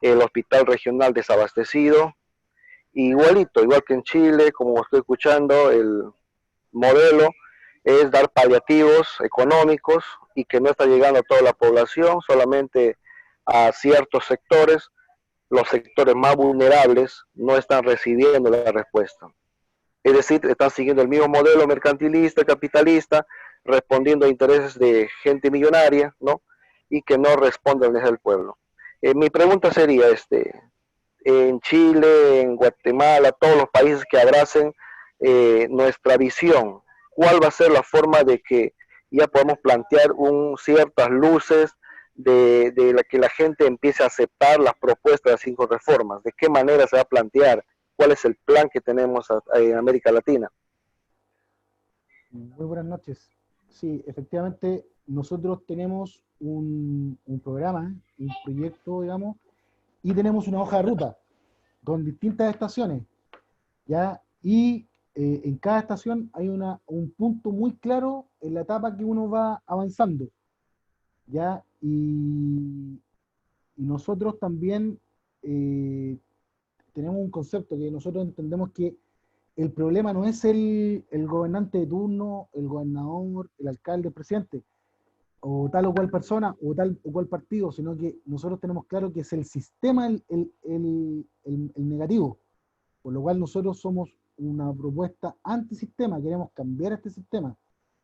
el hospital regional desabastecido, igual que en Chile, como estoy escuchando, el modelo es dar paliativos económicos y que no está llegando a toda la población, solamente a ciertos sectores. Los sectores más vulnerables no están recibiendo la respuesta. Es decir, están siguiendo el mismo modelo mercantilista, capitalista, respondiendo a intereses de gente millonaria, ¿no? Y que no responden desde el pueblo. Mi pregunta sería, en Chile, en Guatemala, todos los países que abracen nuestra visión, ¿cuál va a ser la forma de que ya podamos plantear ciertas luces de la que la gente empiece a aceptar las propuestas de las 5 reformas? ¿De qué manera se va a plantear? ¿Cuál es el plan que tenemos en América Latina? Muy buenas noches. Sí, efectivamente, nosotros tenemos un programa, un proyecto, digamos, y tenemos una hoja de ruta con distintas estaciones, ¿ya? Y en cada estación hay un punto muy claro en la etapa que uno va avanzando, ¿ya? Y nosotros también tenemos un concepto que nosotros entendemos que el problema no es el gobernante de turno, el gobernador, el alcalde, el presidente, o tal o cual persona, o tal o cual partido, sino que nosotros tenemos claro que es el sistema el negativo, por lo cual nosotros somos una propuesta antisistema, queremos cambiar este sistema,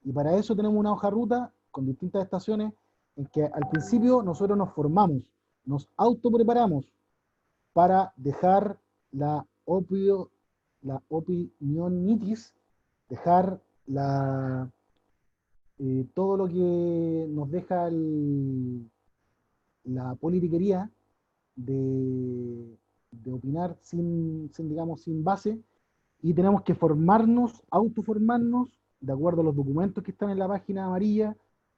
y para eso tenemos una hoja de ruta con distintas estaciones, en que al principio nosotros nos formamos, nos autopreparamos para dejar la opinionitis, dejar todo lo que nos deja la politiquería de opinar digamos, sin base, y tenemos que autoformarnos, de acuerdo a los documentos que están en la página amarilla,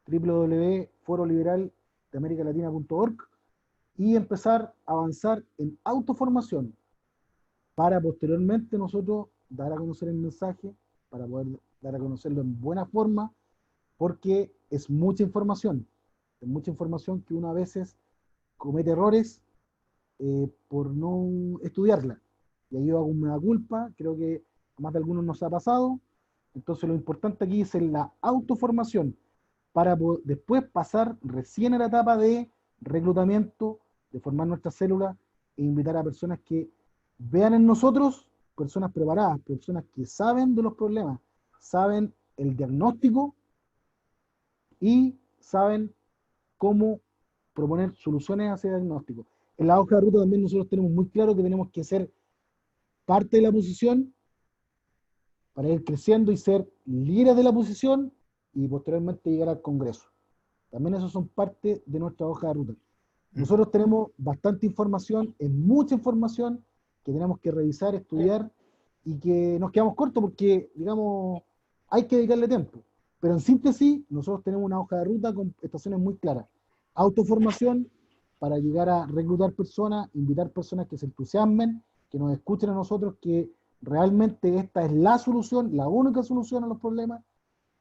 www.foroliberaldeamericalatina.org, y empezar a avanzar en autoformación, para posteriormente nosotros dar a conocer el mensaje, para poder dar a conocerlo en buena forma, porque es mucha información que uno a veces comete errores por no estudiarla. Y ahí yo hago una culpa, creo que a más de algunos nos ha pasado. Entonces lo importante aquí es la autoformación, para después pasar recién a la etapa de reclutamiento, de formar nuestras células e invitar a personas que vean en nosotros personas preparadas, personas que saben de los problemas, saben el diagnóstico y saben cómo proponer soluciones a ese diagnóstico. En la hoja de ruta también nosotros tenemos muy claro que tenemos que ser parte de la oposición para ir creciendo y ser líderes de la oposición y posteriormente llegar al Congreso. También esos son parte de nuestra hoja de ruta. Nosotros tenemos bastante información, es mucha información que tenemos que revisar, estudiar, y que nos quedamos cortos porque, digamos, hay que dedicarle tiempo. Pero en síntesis, nosotros tenemos una hoja de ruta con estaciones muy claras. Autoformación para llegar a reclutar personas, invitar personas que se entusiasmen, que nos escuchen a nosotros, que realmente esta es la solución, la única solución a los problemas,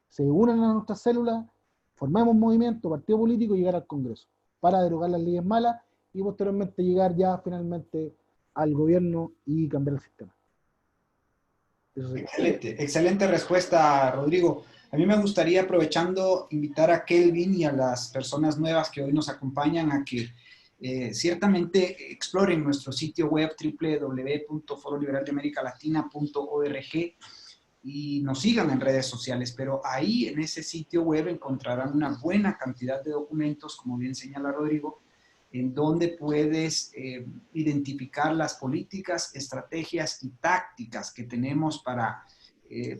se unan a nuestras células, formemos movimiento, partido político y llegar al Congreso para derogar las leyes malas y posteriormente llegar ya finalmente al gobierno y cambiar el sistema. Excelente respuesta, Rodrigo. A mí me gustaría, aprovechando, invitar a Kelvin y a las personas nuevas que hoy nos acompañan a que ciertamente exploren nuestro sitio web www.foroliberaldeamericalatina.org y nos sigan en redes sociales, pero ahí en ese sitio web encontrarán una buena cantidad de documentos, como bien señala Rodrigo, en donde puedes identificar las políticas, estrategias y tácticas que tenemos para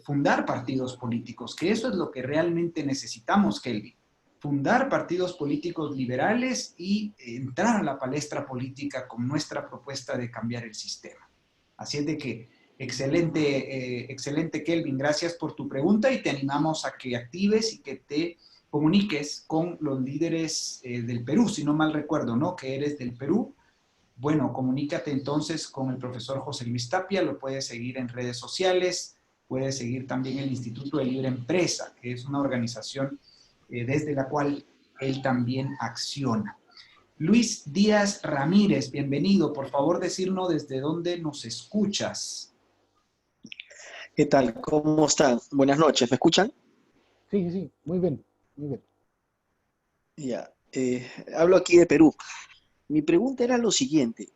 fundar partidos políticos, que eso es lo que realmente necesitamos, Kelvin. Fundar partidos políticos liberales y entrar a la palestra política con nuestra propuesta de cambiar el sistema. Así es de que, excelente Kelvin, gracias por tu pregunta y te animamos a que actives y que te comuniques con los líderes del Perú, si no mal recuerdo, ¿no? Que eres del Perú. Bueno, comunícate entonces con el profesor José Luis Tapia, lo puedes seguir en redes sociales, puedes seguir también el Instituto de Libre Empresa, que es una organización desde la cual él también acciona. Luis Díaz Ramírez, bienvenido. Por favor, decirnos desde dónde nos escuchas. ¿Qué tal? ¿Cómo están? Buenas noches, ¿me escuchan? Sí, muy bien, muy bien. Ya, hablo aquí de Perú. Mi pregunta era lo siguiente.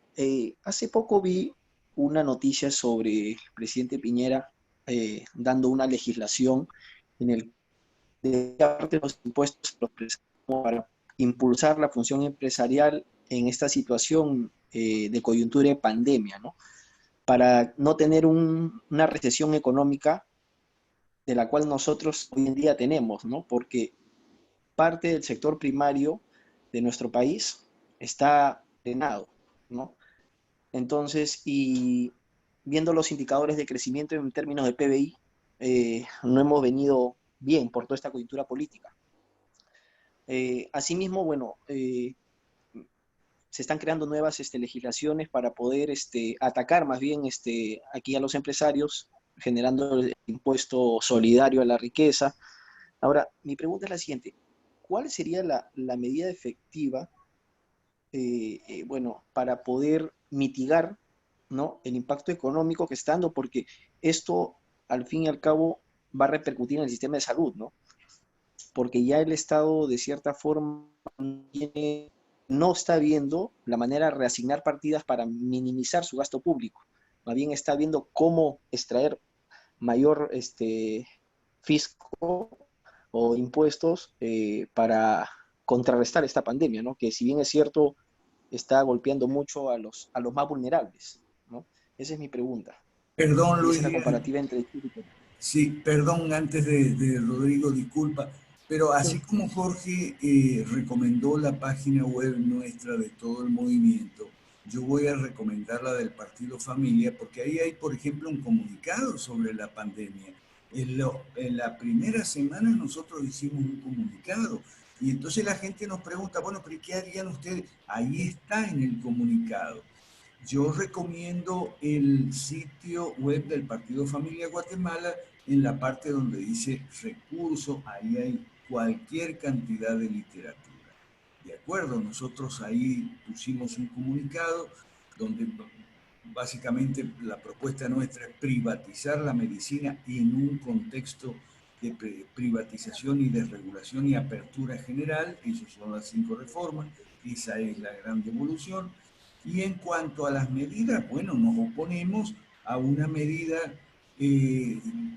Hace poco vi una noticia sobre el presidente Piñera dando una legislación en el de aparte de los impuestos para impulsar la función empresarial en esta situación de coyuntura de pandemia, ¿no? Para no tener una recesión económica de la cual nosotros hoy en día tenemos, ¿no? Porque parte del sector primario de nuestro país está drenado, ¿no? Entonces, y viendo los indicadores de crecimiento en términos de PBI, no hemos venido bien por toda esta coyuntura política. Asimismo, bueno, se están creando nuevas legislaciones para poder atacar más bien aquí a los empresarios, generando el impuesto solidario a la riqueza. Ahora, mi pregunta es la siguiente. ¿Cuál sería la medida efectiva bueno, para poder mitigar, ¿no?, el impacto económico que está dando? Porque esto, al fin y al cabo, va a repercutir en el sistema de salud, ¿no? Porque ya el Estado, de cierta forma, no está viendo la manera de reasignar partidas para minimizar su gasto público. Más bien está viendo cómo extraer mayor fisco o impuestos para contrarrestar esta pandemia, ¿no? Que si bien es cierto, está golpeando mucho a los más vulnerables, ¿no? Esa es mi pregunta. Perdón, Y Luis. esa es la comparativa entre Chile y Perú. Sí, perdón, antes de Rodrigo, disculpa, pero así como Jorge recomendó la página web nuestra de todo el movimiento, yo voy a recomendar la del Partido Familia, porque ahí hay, por ejemplo, un comunicado sobre la pandemia. En la primera semana nosotros hicimos un comunicado y entonces la gente nos pregunta, bueno, pero ¿qué harían ustedes? Ahí está en el comunicado. Yo recomiendo el sitio web del Partido Familia Guatemala en la parte donde dice recursos, ahí hay cualquier cantidad de literatura. De acuerdo, nosotros ahí pusimos un comunicado donde básicamente la propuesta nuestra es privatizar la medicina en un contexto de privatización y desregulación y apertura general. Esas son las 5 reformas, esa es la gran devolución. Y en cuanto a las medidas, bueno, nos oponemos a una medida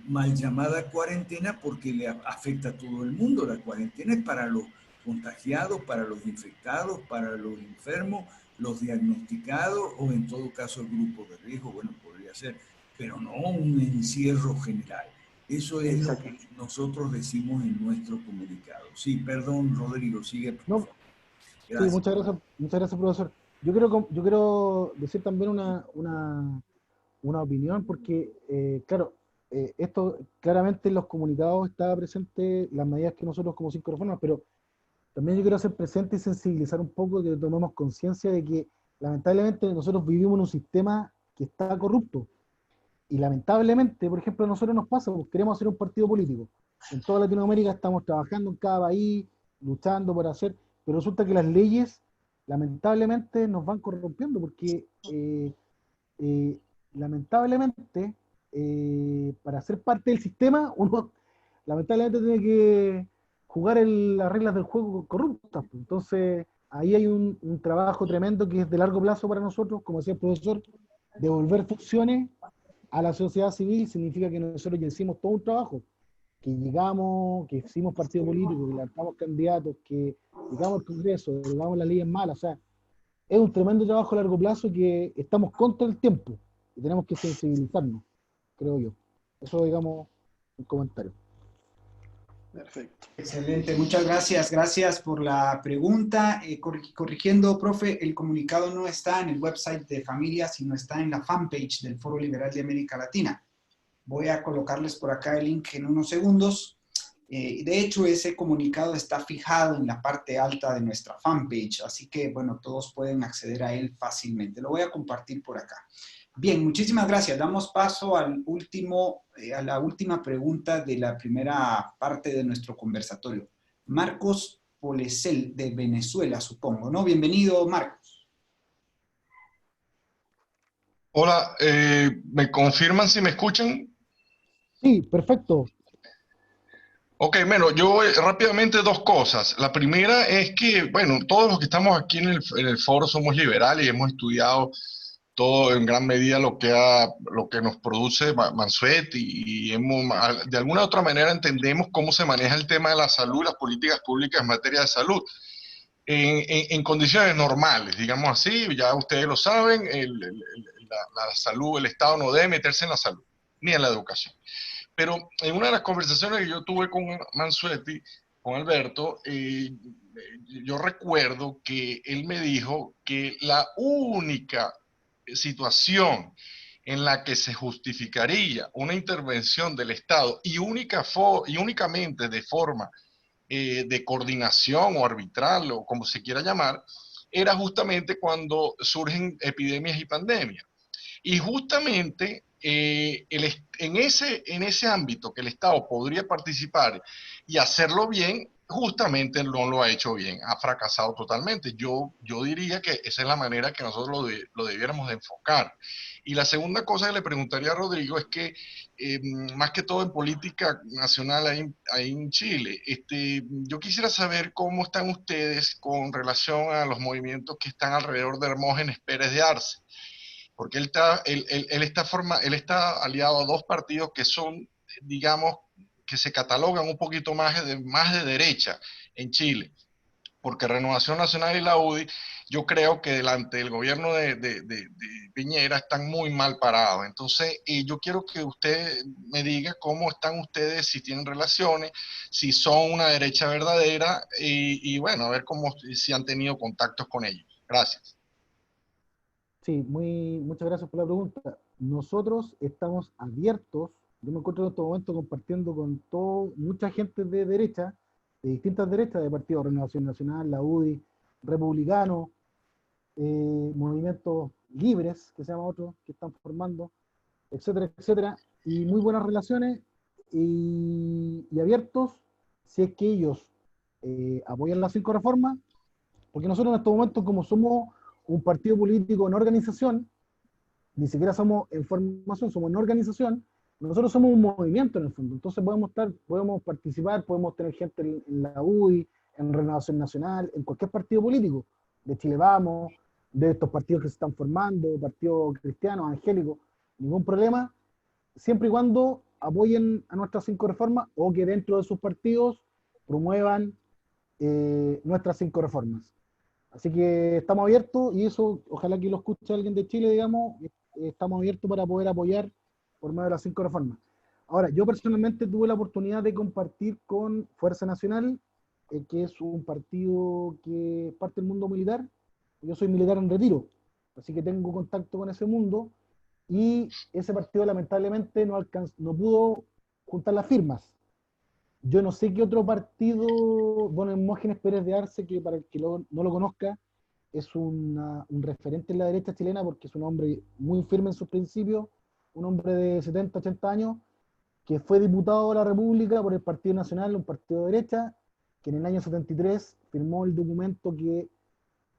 mal llamada cuarentena porque le afecta a todo el mundo. La cuarentena es para los contagiados, para los infectados, para los enfermos, los diagnosticados o en todo caso el grupo de riesgo, bueno, podría ser, pero no un encierro general. Eso es lo que nosotros decimos en nuestro comunicado. Sí, perdón, Rodrigo, sigue. Por favor. Sí, muchas gracias, profesor. Yo quiero decir también una opinión, porque, claro, esto claramente en los comunicados está presente las medidas que nosotros como 5 reformas, pero también yo quiero hacer presente y sensibilizar un poco, que tomemos conciencia de que lamentablemente nosotros vivimos en un sistema que está corrupto. Y lamentablemente, por ejemplo, a nosotros nos pasa, porque queremos hacer un partido político. En toda Latinoamérica estamos trabajando en cada país, luchando por hacer, pero resulta que las leyes lamentablemente nos van corrompiendo, porque lamentablemente para ser parte del sistema uno lamentablemente tiene que jugar las reglas del juego corruptas. Entonces ahí hay un trabajo tremendo que es de largo plazo para nosotros, como decía el profesor. Devolver funciones a la sociedad civil significa que nosotros ya hicimos todo un trabajo, que llegamos, que hicimos partido político, que levantamos candidatos, que llegamos al Congreso, derogamos las leyes malas. O sea, es un tremendo trabajo a largo plazo que estamos contra el tiempo y tenemos que sensibilizarnos, creo yo. Eso, digamos, un comentario. Perfecto. Excelente, muchas gracias. Gracias por la pregunta. Corrigiendo, profe, el comunicado no está en el website de Familia, sino está en la fanpage del Foro Liberal de América Latina. Voy a colocarles por acá el link en unos segundos. De hecho, ese comunicado está fijado en la parte alta de nuestra fanpage, así que, bueno, todos pueden acceder a él fácilmente. Lo voy a compartir por acá. Bien, muchísimas gracias. Damos paso a la última pregunta de la primera parte de nuestro conversatorio. Marcos Polesel, de Venezuela, supongo, ¿no? Bienvenido, Marcos. Hola, ¿me confirman si me escuchan? Sí, perfecto. Ok, bueno, yo rápidamente dos cosas. La primera es que, bueno, todos los que estamos aquí en el foro somos liberales y hemos estudiado todo en gran medida lo que nos produce Mansuetti y de alguna u otra manera entendemos cómo se maneja el tema de la salud y las políticas públicas en materia de salud. En condiciones normales, digamos así, ya ustedes lo saben, la salud, el Estado no debe meterse en la salud, ni en la educación. Pero en una de las conversaciones que yo tuve con Mansuetti, con Alberto, yo recuerdo que él me dijo que la única situación en la que se justificaría una intervención del Estado y únicamente de forma de coordinación o arbitral o como se quiera llamar, era justamente cuando surgen epidemias y pandemias. Y justamente en ese ámbito que el Estado podría participar y hacerlo bien, justamente no lo ha hecho bien, ha fracasado totalmente. Yo diría que esa es la manera que nosotros lo debiéramos de enfocar. Y la segunda cosa que le preguntaría a Rodrigo es que, más que todo en política nacional ahí en Chile, yo quisiera saber cómo están ustedes con relación a los movimientos que están alrededor de Hermógenes Pérez de Arce, porque él está aliado a dos partidos que son, digamos, que se catalogan un poquito más de derecha en Chile, porque Renovación Nacional y la UDI, yo creo que delante del gobierno de Piñera están muy mal parados. Entonces, yo quiero que usted me diga cómo están ustedes, si tienen relaciones, si son una derecha verdadera, y bueno, a ver si han tenido contactos con ellos. Gracias. Sí, muchas gracias por la pregunta. Nosotros estamos abiertos, yo me encuentro en este momento compartiendo con mucha gente de derecha, de distintas derechas, de Partido Renovación Nacional, la UDI, republicano, movimientos libres, que se llama otros, que están formando, etcétera, etcétera, y muy buenas relaciones y abiertos si es que ellos apoyan las 5 reformas, porque nosotros en estos momentos, como somos un partido político en organización, ni siquiera somos en formación, somos en organización, nosotros somos un movimiento en el fondo, entonces podemos participar, podemos tener gente en la UDI, en Renovación Nacional, en cualquier partido político, de Chile Vamos, de estos partidos que se están formando, partidos cristianos, angélicos, ningún problema, siempre y cuando apoyen a nuestras 5 reformas o que dentro de sus partidos promuevan nuestras 5 reformas. Así que estamos abiertos y eso, ojalá que lo escuche alguien de Chile, digamos, estamos abiertos para poder apoyar por medio de las 5 reformas. Ahora, yo personalmente tuve la oportunidad de compartir con Fuerza Nacional, que es un partido que es parte del mundo militar. Yo soy militar en retiro, así que tengo contacto con ese mundo y ese partido lamentablemente no pudo juntar las firmas. Yo no sé qué otro partido, bueno, Hermógenes Pérez de Arce, que para el que no lo conozca, es un referente en la derecha chilena porque es un hombre muy firme en sus principios, un hombre de 70, 80 años, que fue diputado de la República por el Partido Nacional, un partido de derecha, que en el año 73 firmó el documento que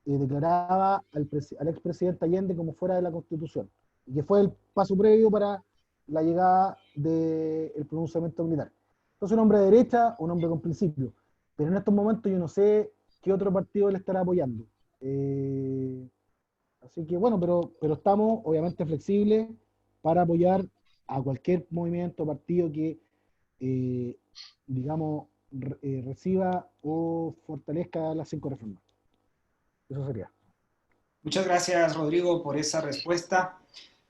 declaraba al expresidente Allende como fuera de la Constitución, y que fue el paso previo para la llegada del pronunciamiento militar. Entonces, un hombre de derecha, un hombre con principios. Pero en estos momentos yo no sé qué otro partido le estará apoyando. Así que bueno, pero estamos obviamente flexibles para apoyar a cualquier movimiento, partido que, digamos, reciba o fortalezca las 5 reformas. Eso sería. Muchas gracias, Rodrigo, por esa respuesta.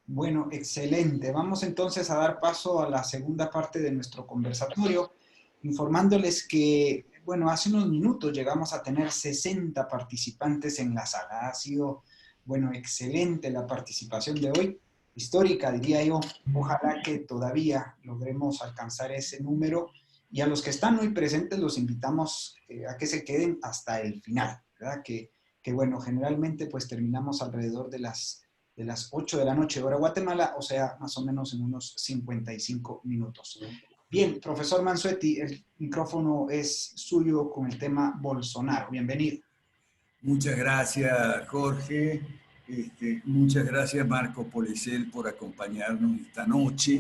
Bueno, excelente. Vamos entonces a dar paso a la segunda parte de nuestro conversatorio, informándoles que, bueno, hace unos minutos llegamos a tener 60 participantes en la sala. Ha sido, bueno, excelente la participación de hoy, histórica, diría yo. Ojalá que todavía logremos alcanzar ese número. Y a los que están hoy presentes los invitamos a que se queden hasta el final, ¿verdad? Que bueno, generalmente pues terminamos alrededor de las 8 de la noche, hora Guatemala, o sea, más o menos en unos 55 minutos. Bien, profesor Mansuetti, el micrófono es suyo con el tema Bolsonaro. Bienvenido. Muchas gracias, Jorge. Muchas gracias, Marco Policel, por acompañarnos esta noche.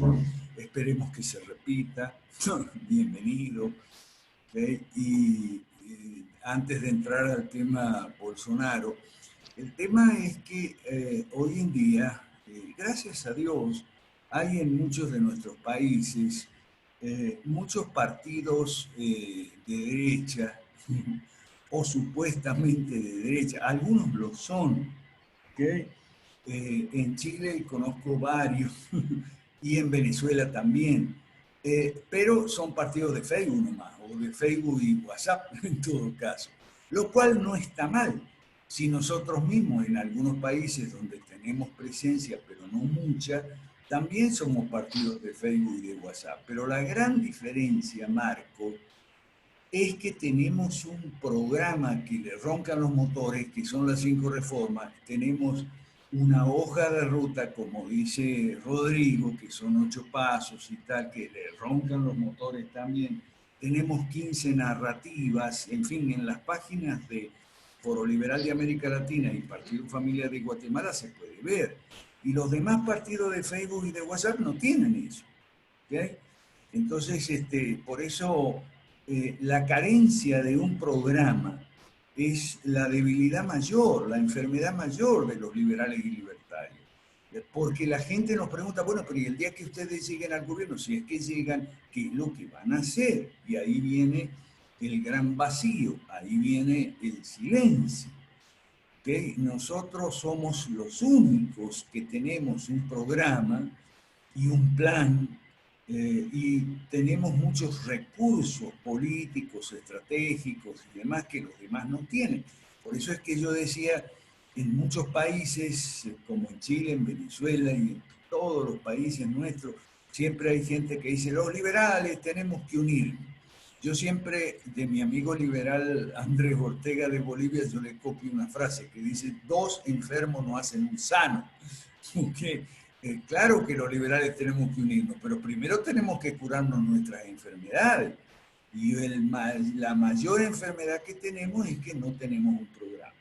Esperemos que se repita. Bienvenido. ¿Okay? Y antes de entrar al tema Bolsonaro, el tema es que hoy en día, gracias a Dios, hay en muchos de nuestros países muchos partidos de derecha o supuestamente de derecha. Algunos lo son. ¿Okay? En Chile conozco varios y en Venezuela también. Pero son partidos de Facebook nomás, o de Facebook y WhatsApp en todo caso, lo cual no está mal. Si nosotros mismos en algunos países donde tenemos presencia, pero no mucha, también somos partidos de Facebook y de WhatsApp. Pero la gran diferencia, Marco, es que tenemos un programa que le roncan los motores, que son las 5 reformas. Tenemos una hoja de ruta, como dice Rodrigo, que son 8 pasos y tal, que le roncan los motores también. Tenemos 15 narrativas, en fin, en las páginas de Foro Liberal de América Latina y Partido Familia de Guatemala se puede ver. Y los demás partidos de Facebook y de WhatsApp no tienen eso. ¿Okay? Entonces, por eso la carencia de un programa es la debilidad mayor, la enfermedad mayor de los liberales y libertarios. Porque la gente nos pregunta, bueno, pero ¿y el día que ustedes lleguen al gobierno, si es que llegan, qué es lo que van a hacer? Y ahí viene el gran vacío, ahí viene el silencio. ¿Okay? Nosotros somos los únicos que tenemos un programa y un plan y tenemos muchos recursos políticos, estratégicos y demás que los demás no tienen. Por eso es que yo decía, en muchos países, como en Chile, en Venezuela y en todos los países nuestros, siempre hay gente que dice, los liberales tenemos que unirnos. Yo siempre, de mi amigo liberal Andrés Ortega de Bolivia, yo le copio una frase que dice, 2 enfermos no hacen un sano. ¿Okay? Claro que los liberales tenemos que unirnos, pero primero tenemos que curarnos nuestras enfermedades. Y la mayor enfermedad que tenemos es que no tenemos un programa.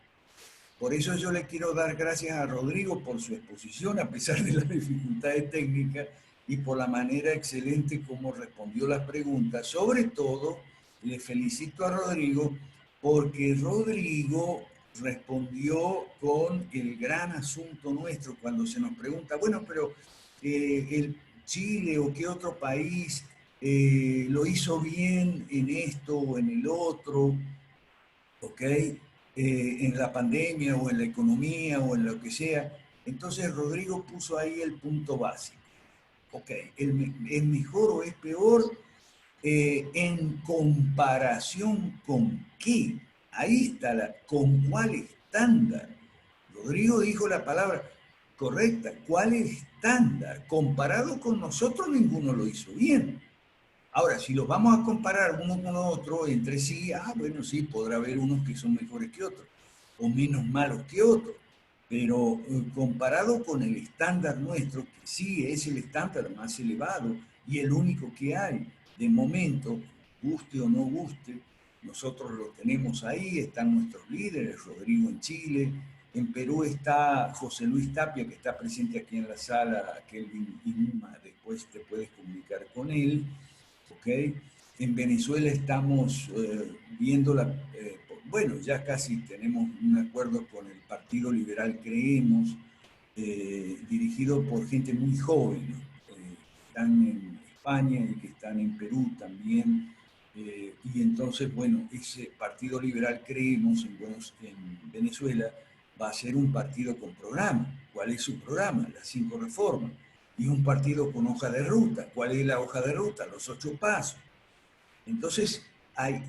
Por eso yo le quiero dar gracias a Rodrigo por su exposición, a pesar de las dificultades técnicas, y por la manera excelente como respondió las preguntas. Sobre todo, le felicito a Rodrigo porque Rodrigo respondió con el gran asunto nuestro cuando se nos pregunta, bueno, pero el Chile o qué otro país lo hizo bien en esto o en el otro, ¿ok? En la pandemia o en la economía o en lo que sea. Entonces Rodrigo puso ahí el punto básico. Ok, ¿es mejor o es peor? ¿En comparación con qué? Ahí está, ¿con cuál estándar? Rodrigo dijo la palabra correcta, ¿cuál estándar? Comparado con nosotros, ninguno lo hizo bien. Ahora, si los vamos a comparar uno con otro entre sí, bueno, sí, podrá haber unos que son mejores que otros, o menos malos que otros. Pero comparado con el estándar nuestro, que sí es el estándar más elevado y el único que hay, de momento, guste o no guste, nosotros lo tenemos ahí, están nuestros líderes, Rodrigo en Chile, en Perú está José Luis Tapia, que está presente aquí en la sala, Kelvin Inuma, después te puedes comunicar con él, ¿ok? En Venezuela estamos viendo bueno, ya casi tenemos un acuerdo con el Partido Liberal Creemos, dirigido por gente muy joven, que están en España y que están en Perú también. Y entonces, bueno, ese Partido Liberal Creemos en Venezuela va a ser un partido con programa. ¿Cuál es su programa? Las 5 reformas. Y un partido con hoja de ruta. ¿Cuál es la hoja de ruta? Los 8 pasos. Entonces,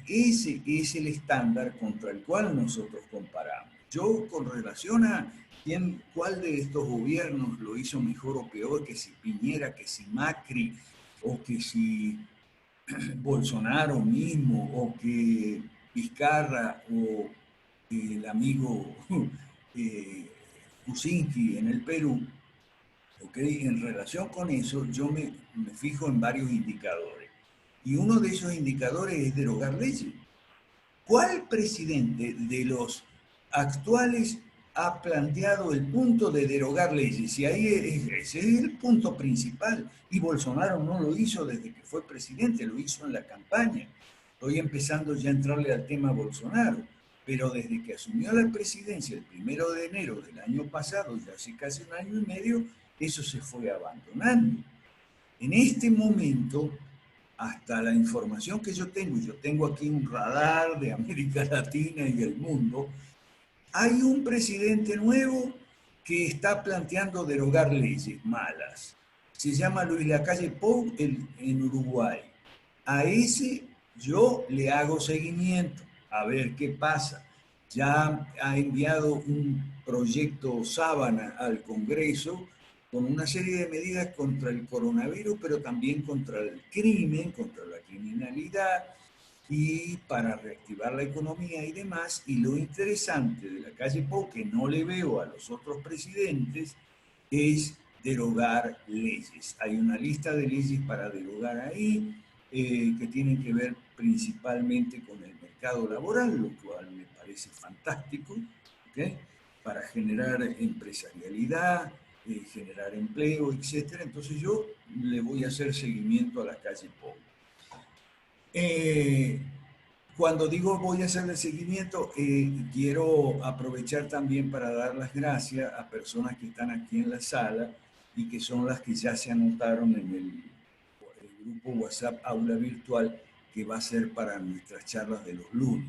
ese es el estándar contra el cual nosotros comparamos. Yo, con relación a cuál de estos gobiernos lo hizo mejor o peor, que si Piñera, que si Macri, o que si Bolsonaro mismo, o que Vizcarra, o el amigo Kuczynski en el Perú, ¿okay? En relación con eso, yo me fijo en varios indicadores. Y uno de esos indicadores es derogar leyes. ¿Cuál presidente de los actuales ha planteado el punto de derogar leyes? Y ahí ese es el punto principal. Y Bolsonaro no lo hizo desde que fue presidente, lo hizo en la campaña. Estoy empezando ya a entrarle al tema Bolsonaro. Pero desde que asumió la presidencia el 1 de enero del año pasado, ya hace casi un año y medio, eso se fue abandonando. En este momento, hasta la información que yo tengo aquí un radar de América Latina y el mundo, hay un presidente nuevo que está planteando derogar leyes malas. Se llama Luis Lacalle Pou en Uruguay. A ese yo le hago seguimiento, a ver qué pasa. Ya ha enviado un proyecto Sábana al Congreso con una serie de medidas contra el coronavirus, pero también contra el crimen, contra la criminalidad, y para reactivar la economía y demás. Y lo interesante de Lacalle Pou, que no le veo a los otros presidentes, es derogar leyes. Hay una lista de leyes para derogar ahí, que tienen que ver principalmente con el mercado laboral, lo cual me parece fantástico, ¿okay? Para generar empresarialidad, generar empleo, etc. Entonces yo le voy a hacer seguimiento a Lacalle Pou. Cuando digo voy a hacerle seguimiento, quiero aprovechar también para dar las gracias a personas que están aquí en la sala y que son las que ya se anotaron en el grupo WhatsApp Aula Virtual, que va a ser para nuestras charlas de los lunes,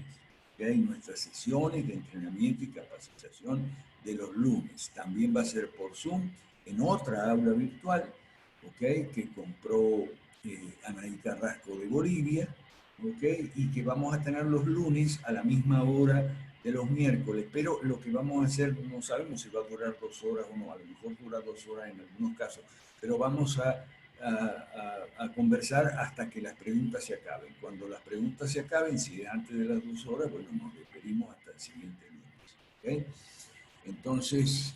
¿okay? Nuestras sesiones de entrenamiento y capacitación de los lunes. También va a ser por Zoom en otra aula virtual, ¿okay? Que compró Anaí Carrasco de Bolivia, ¿okay? Y que vamos a tener los lunes a la misma hora de los miércoles, pero lo que vamos a hacer, no sabemos si va a durar 2 horas o no, a lo mejor dura 2 horas en algunos casos, pero vamos a conversar hasta que las preguntas se acaben. Cuando las preguntas se acaben, si es antes de las 2 horas, bueno, nos despedimos hasta el siguiente lunes, ¿okay? Entonces,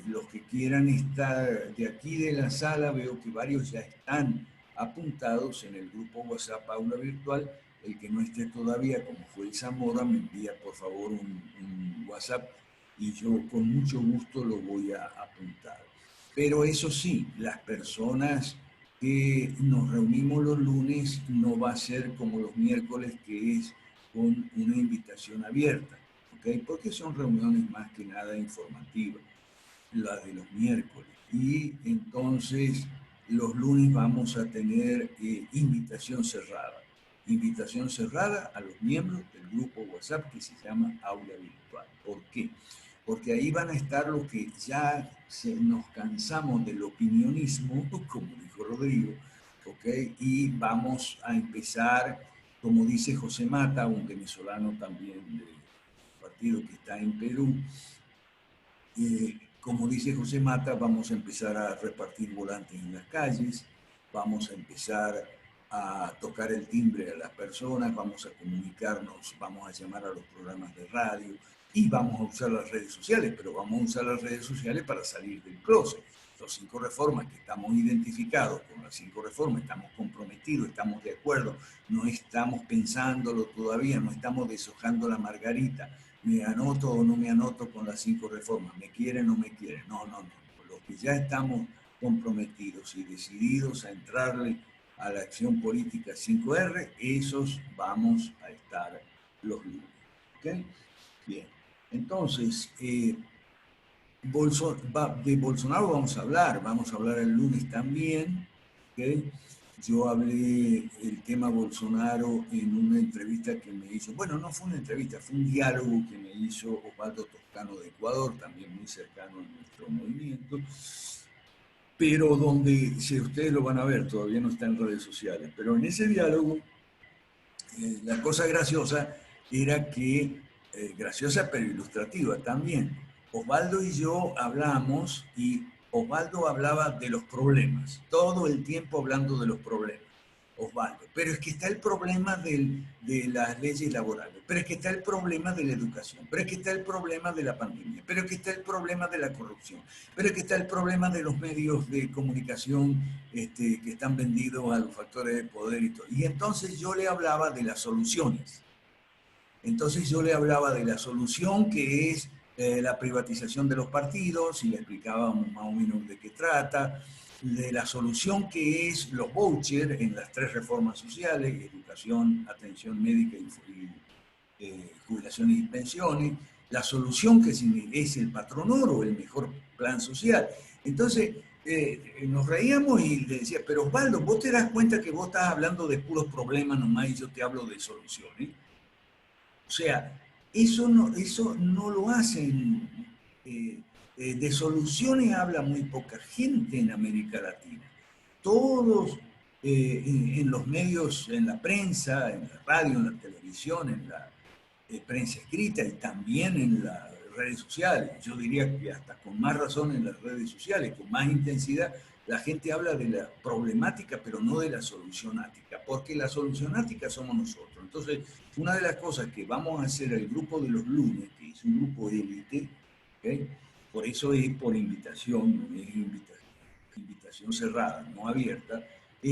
los que quieran estar de aquí de la sala, veo que varios ya están apuntados en el grupo WhatsApp Aula Virtual. El que no esté todavía, como fue el Zamora, me envía por favor un WhatsApp y yo con mucho gusto lo voy a apuntar. Pero eso sí, las personas que nos reunimos los lunes no va a ser como los miércoles, que es con una invitación abierta, ¿okay? Porque son reuniones más que nada informativas, las de los miércoles. Y entonces los lunes vamos a tener invitación cerrada a los miembros del grupo WhatsApp que se llama Aula Virtual. ¿Por qué? Porque ahí van a estar los que ya nos cansamos del opinionismo, como dijo Rodrigo, ¿okay? Y vamos a empezar, como dice José Mata, un venezolano también del partido que está en Perú, como dice José Mata, vamos a empezar a repartir volantes en las calles, vamos a empezar a tocar el timbre a las personas, vamos a comunicarnos, vamos a llamar a los programas de radio y vamos a usar las redes sociales, pero vamos a usar las redes sociales para salir del closet. Los 5 reformas que estamos identificados con las 5 reformas, estamos comprometidos, estamos de acuerdo, no estamos pensándolo todavía, no estamos deshojando la margarita, me anoto o no me anoto con las 5 reformas, me quieren o no me quieren, no, los que ya estamos comprometidos y decididos a entrarle a la acción política 5R, esos vamos a estar los lunes, ¿ok? Bien, entonces, de Bolsonaro vamos a hablar el lunes también, ¿okay? yo hablé el tema Bolsonaro en una entrevista que me hizo, bueno, no fue una entrevista, fue un diálogo que me hizo Osvaldo Toscano de Ecuador, también muy cercano a nuestro movimiento, pero donde, si ustedes lo van a ver, todavía no está en redes sociales, pero en ese diálogo, la cosa graciosa era que, graciosa pero ilustrativa también, Osvaldo y yo hablamos y Osvaldo hablaba de los problemas, todo el tiempo hablando de los problemas, Osvaldo. Pero es que está el problema de las leyes laborales, pero es que está el problema de la educación, pero es que está el problema de la pandemia, pero es que está el problema de la corrupción, pero es que está el problema de los medios de comunicación que están vendidos a los factores de poder y todo. Y entonces yo le hablaba de las soluciones. Entonces yo le hablaba de la solución que es la privatización de los partidos y le explicábamos más o menos de qué trata, de la solución que es los vouchers en las 3 reformas sociales, educación, atención médica y jubilaciones y pensiones, la solución que es el Patron Oro, el mejor plan social. Entonces nos reíamos y le decía, pero Osvaldo, vos te das cuenta que vos estás hablando de puros problemas nomás y yo te hablo de soluciones. O sea, eso no lo hacen. De soluciones habla muy poca gente en América Latina. Todos en los medios, en la prensa, en la radio, en la televisión, en la prensa escrita y también en las redes sociales. Yo diría que hasta con más razón en las redes sociales, con más intensidad, la gente habla de la problemática, pero no de la solucionática, porque la solucionática somos nosotros. Entonces, una de las cosas que vamos a hacer el grupo de los lunes, que es un grupo de élite, ¿okay? Por eso es por invitación, no es invitación cerrada, no abierta,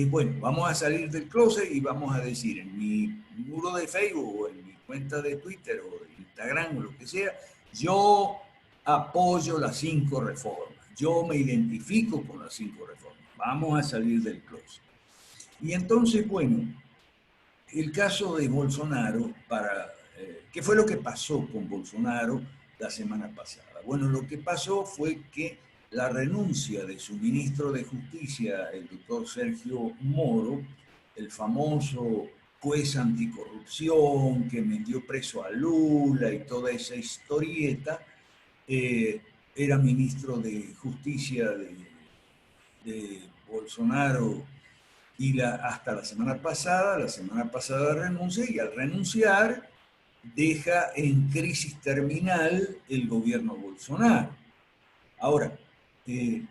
bueno, vamos a salir del closet y vamos a decir en mi muro de Facebook o en mi cuenta de Twitter o de Instagram o lo que sea, yo apoyo las 5 reformas, yo me identifico con las 5 reformas, vamos a salir del closet. Y entonces, bueno, el caso de Bolsonaro, ¿qué fue lo que pasó con Bolsonaro la semana pasada? Bueno, lo que pasó fue que la renuncia de su ministro de Justicia, el doctor Sergio Moro, el famoso juez anticorrupción que metió preso a Lula y toda esa historieta, era ministro de Justicia de Bolsonaro y hasta la semana pasada renuncia y al renunciar deja en crisis terminal el gobierno Bolsonaro. Ahora,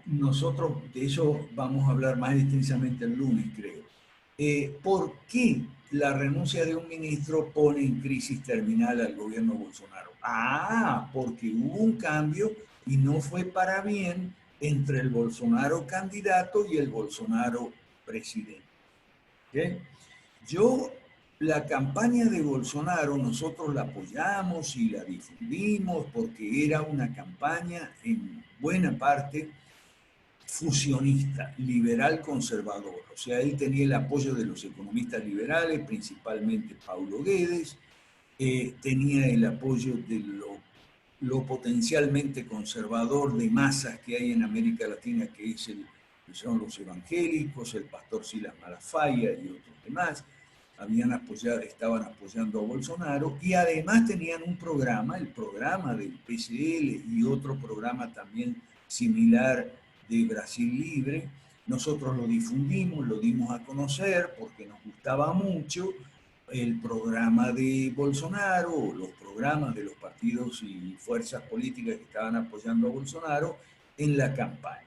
nosotros de eso vamos a hablar más extensamente el lunes, creo. ¿Por qué la renuncia de un ministro pone en crisis terminal al gobierno Bolsonaro? Porque hubo un cambio y no fue para bien entre el Bolsonaro candidato y el Bolsonaro presidente. ¿Okay? La campaña de Bolsonaro nosotros la apoyamos y la difundimos porque era una campaña en buena parte fusionista, liberal conservador. O sea, él tenía el apoyo de los economistas liberales, principalmente Paulo Guedes, tenía el apoyo de lo potencialmente conservador de masas que hay en América Latina, que son los evangélicos, el pastor Silas Malafaia y otros demás. Estaban apoyando a Bolsonaro y además tenían un programa, el programa del PCL y otro programa también similar de Brasil Libre. Nosotros lo difundimos, lo dimos a conocer porque nos gustaba mucho el programa de Bolsonaro, los programas de los partidos y fuerzas políticas que estaban apoyando a Bolsonaro en la campaña.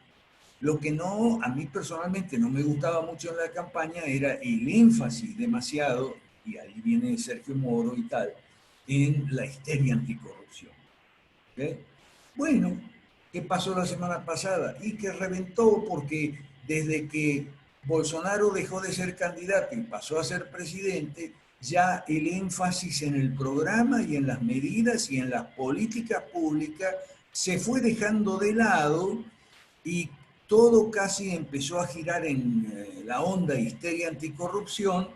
Lo que a mí personalmente no me gustaba mucho en la campaña era el énfasis demasiado, y ahí viene Sergio Moro y tal, en la histeria anticorrupción. ¿Okay? Bueno, ¿qué pasó la semana pasada? Y que reventó porque desde que Bolsonaro dejó de ser candidato y pasó a ser presidente, ya el énfasis en el programa y en las medidas y en las políticas públicas se fue dejando de lado y todo casi empezó a girar en la onda histeria anticorrupción,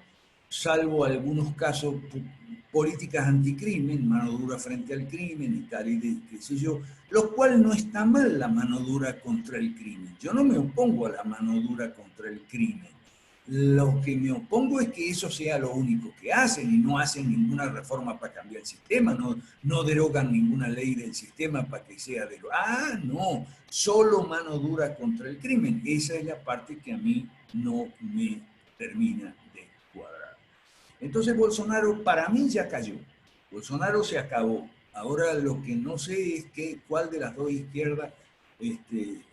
salvo algunos casos, políticas anticrimen, mano dura frente al crimen y tal, y qué sé yo, lo cual no está mal la mano dura contra el crimen. Yo no me opongo a la mano dura contra el crimen, Lo que me opongo es que eso sea lo único que hacen y no hacen ninguna reforma para cambiar el sistema, no derogan ninguna ley del sistema para que sea derogada. No, solo mano dura contra el crimen. Esa es la parte que a mí no me termina de cuadrar. Entonces Bolsonaro para mí ya cayó. Bolsonaro se acabó. Ahora lo que no sé es cuál de las dos izquierdas,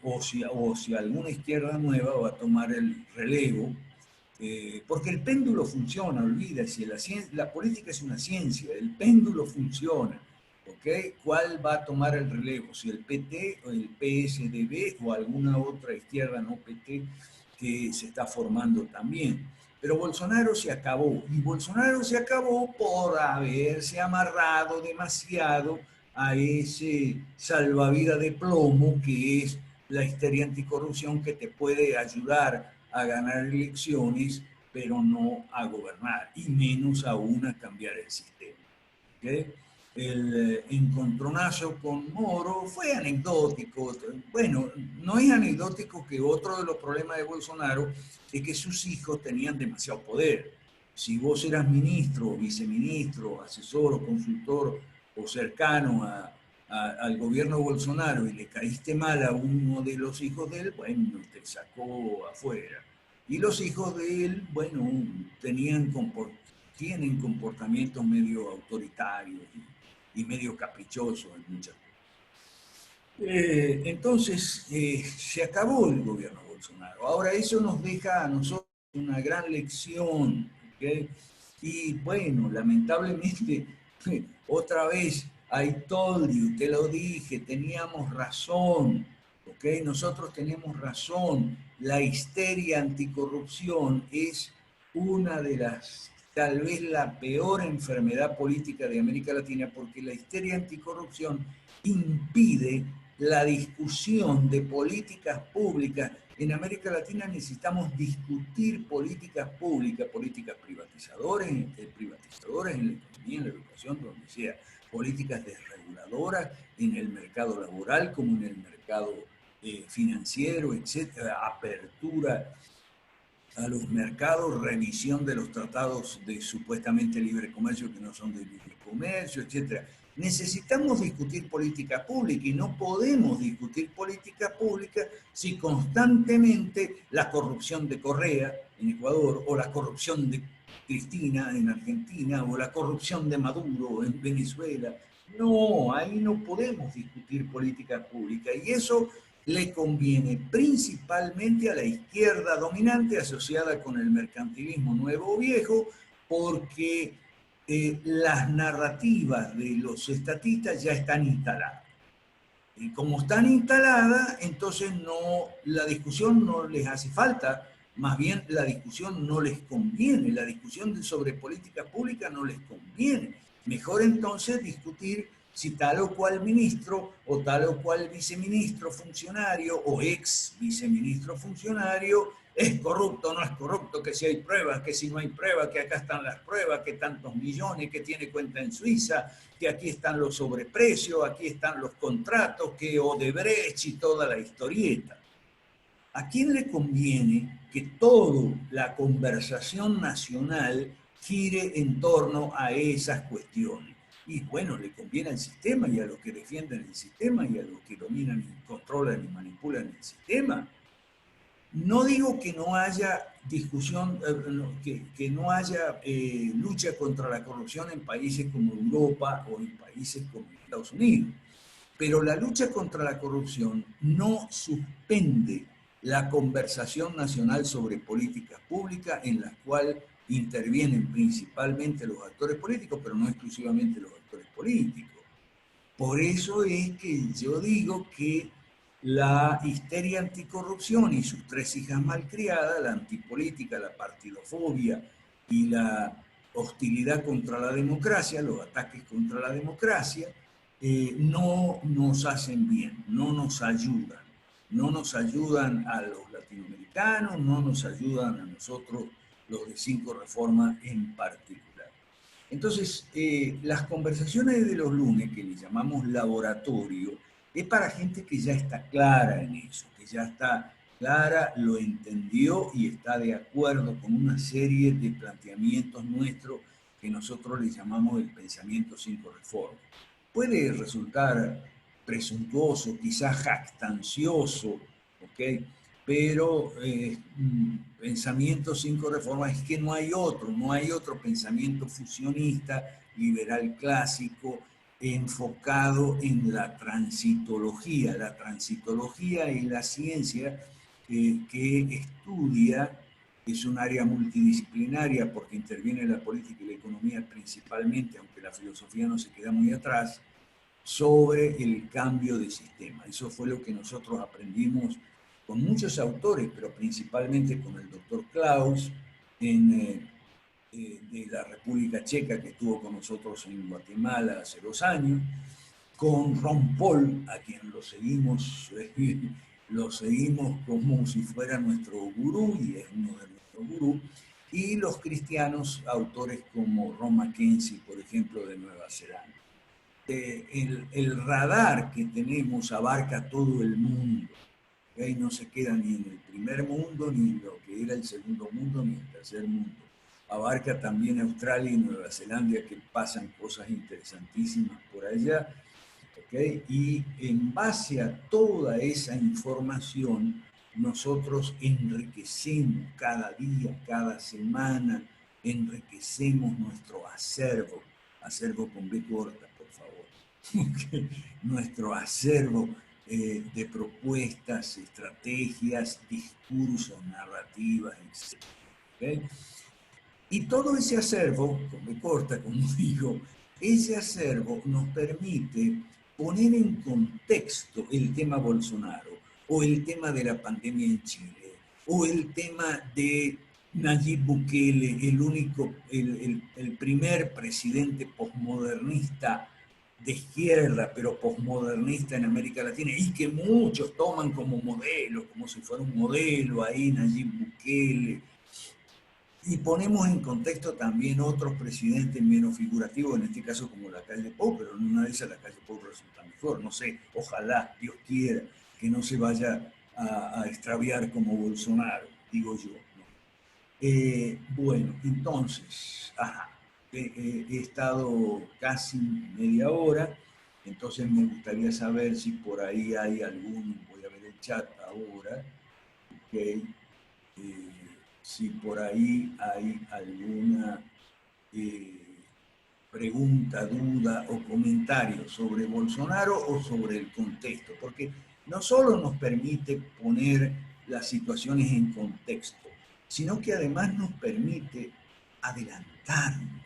o si alguna izquierda nueva va a tomar el relevo. Porque el péndulo funciona, olvídese, la política es una ciencia, el péndulo funciona, ¿ok? ¿Cuál va a tomar el relevo? Si el PT o el PSDB o alguna otra izquierda no PT que se está formando también. Pero Bolsonaro se acabó, y Bolsonaro se acabó por haberse amarrado demasiado a ese salvavidas de plomo que es la histeria anticorrupción, que te puede ayudar a ganar elecciones, pero no a gobernar, y menos aún a cambiar el sistema. ¿Okay? El encontronazo con Moro fue anecdótico. Bueno, no es anecdótico que otro de los problemas de Bolsonaro es que sus hijos tenían demasiado poder. Si vos eras ministro, viceministro, asesor o consultor o cercano al gobierno de Bolsonaro y le caíste mal a uno de los hijos de él, bueno, te sacó afuera. Y los hijos de él, bueno, tienen comportamientos medio autoritarios y medio caprichosos en muchas cosas. Entonces, se acabó el gobierno de Bolsonaro. Ahora eso nos deja a nosotros una gran lección, ¿okay? Y bueno, lamentablemente, otra vez, I told you, te lo dije, teníamos razón, ¿ok? Nosotros tenemos razón. La histeria anticorrupción es una de las, tal vez la peor enfermedad política de América Latina, porque la histeria anticorrupción impide la discusión de políticas públicas. En América Latina necesitamos discutir políticas públicas, políticas privatizadoras en la economía, en la educación, donde sea, políticas desreguladoras en el mercado laboral como en el mercado financiero, etcétera, apertura a los mercados, revisión de los tratados de supuestamente libre comercio que no son de libre comercio, etcétera. Necesitamos discutir política pública y no podemos discutir política pública si constantemente la corrupción de Correa en Ecuador o la corrupción de Cristina en Argentina o la corrupción de Maduro en Venezuela. No, ahí no podemos discutir política pública y eso le conviene principalmente a la izquierda dominante asociada con el mercantilismo nuevo o viejo, porque las narrativas de los estatistas ya están instaladas. Y como están instaladas, entonces la discusión no les hace falta, más bien la discusión no les conviene, la discusión sobre política pública no les conviene. Mejor entonces discutir si tal o cual ministro o tal o cual viceministro funcionario o ex viceministro funcionario es corrupto o no es corrupto, que si hay pruebas, que si no hay pruebas, que acá están las pruebas, que tantos millones, que tiene cuenta en Suiza, que aquí están los sobreprecios, aquí están los contratos, que Odebrecht y toda la historieta. ¿A quién le conviene que toda la conversación nacional gire en torno a esas cuestiones? Y bueno, le conviene al sistema y a los que defienden el sistema y a los que dominan y controlan y manipulan el sistema. No digo que no haya discusión, que no haya lucha contra la corrupción en países como Europa o en países como Estados Unidos, pero la lucha contra la corrupción no suspende la conversación nacional sobre políticas públicas en las cuales intervienen principalmente los actores políticos, pero no exclusivamente los actores políticos. Por eso es que yo digo que la histeria anticorrupción y sus tres hijas malcriadas, la antipolítica, la partidofobia y la hostilidad contra la democracia, los ataques contra la democracia, no nos hacen bien, no nos ayudan. No nos ayudan a los latinoamericanos, no nos ayudan a nosotros, los de Cinco Reformas en particular. Entonces, las conversaciones de los lunes, que le llamamos laboratorio, es para gente que ya está clara en eso, que ya está clara, lo entendió y está de acuerdo con una serie de planteamientos nuestros que nosotros le llamamos el pensamiento 5 reformas. Puede resultar presuntuoso, quizás jactancioso, ¿ok? Pero pensamiento 5 reformas es que no hay otro pensamiento fusionista, liberal clásico, enfocado en la transitología. La transitología es la ciencia que estudia, es un área multidisciplinaria porque interviene la política y la economía principalmente, aunque la filosofía no se queda muy atrás, sobre el cambio de sistema. Eso fue lo que nosotros aprendimos con muchos autores, pero principalmente con el doctor Klaus de la República Checa, que estuvo con nosotros en Guatemala hace 2 años, con Ron Paul, a quien lo seguimos como si fuera nuestro gurú, y es uno de nuestros gurús, y los cristianos, autores como Ron Mackenzie, por ejemplo, de Nueva Zelanda. El radar que tenemos abarca todo el mundo. ¿Okay? No se queda ni en el primer mundo, ni en lo que era el segundo mundo, ni en el tercer mundo. Abarca también Australia y Nueva Zelanda, que pasan cosas interesantísimas por allá. ¿Okay? Y en base a toda esa información, nosotros enriquecemos cada día, cada semana, enriquecemos nuestro acervo con B corta, por favor. ¿Okay? Nuestro acervo de propuestas, estrategias, discursos, narrativas, etc. ¿Okay? Y todo ese acervo, con B corta, como digo, ese acervo nos permite poner en contexto el tema Bolsonaro, o el tema de la pandemia en Chile, o el tema de Nayib Bukele, el primer presidente posmodernista de izquierda, pero posmodernista en América Latina, y que muchos toman como modelo, como si fuera un modelo ahí, Nayib Bukele. Y ponemos en contexto también otros presidentes menos figurativos, en este caso como Lacalle Pou, pero en una de esas Lacalle Pou resulta mejor, no sé, ojalá, Dios quiera, que no se vaya a extraviar como Bolsonaro, digo yo. Bueno, entonces, he estado casi media hora, entonces me gustaría saber si por ahí hay voy a ver el chat ahora, ok, si por ahí hay alguna pregunta, duda o comentario sobre Bolsonaro o sobre el contexto, porque no solo nos permite poner las situaciones en contexto, sino que además nos permite adelantarnos.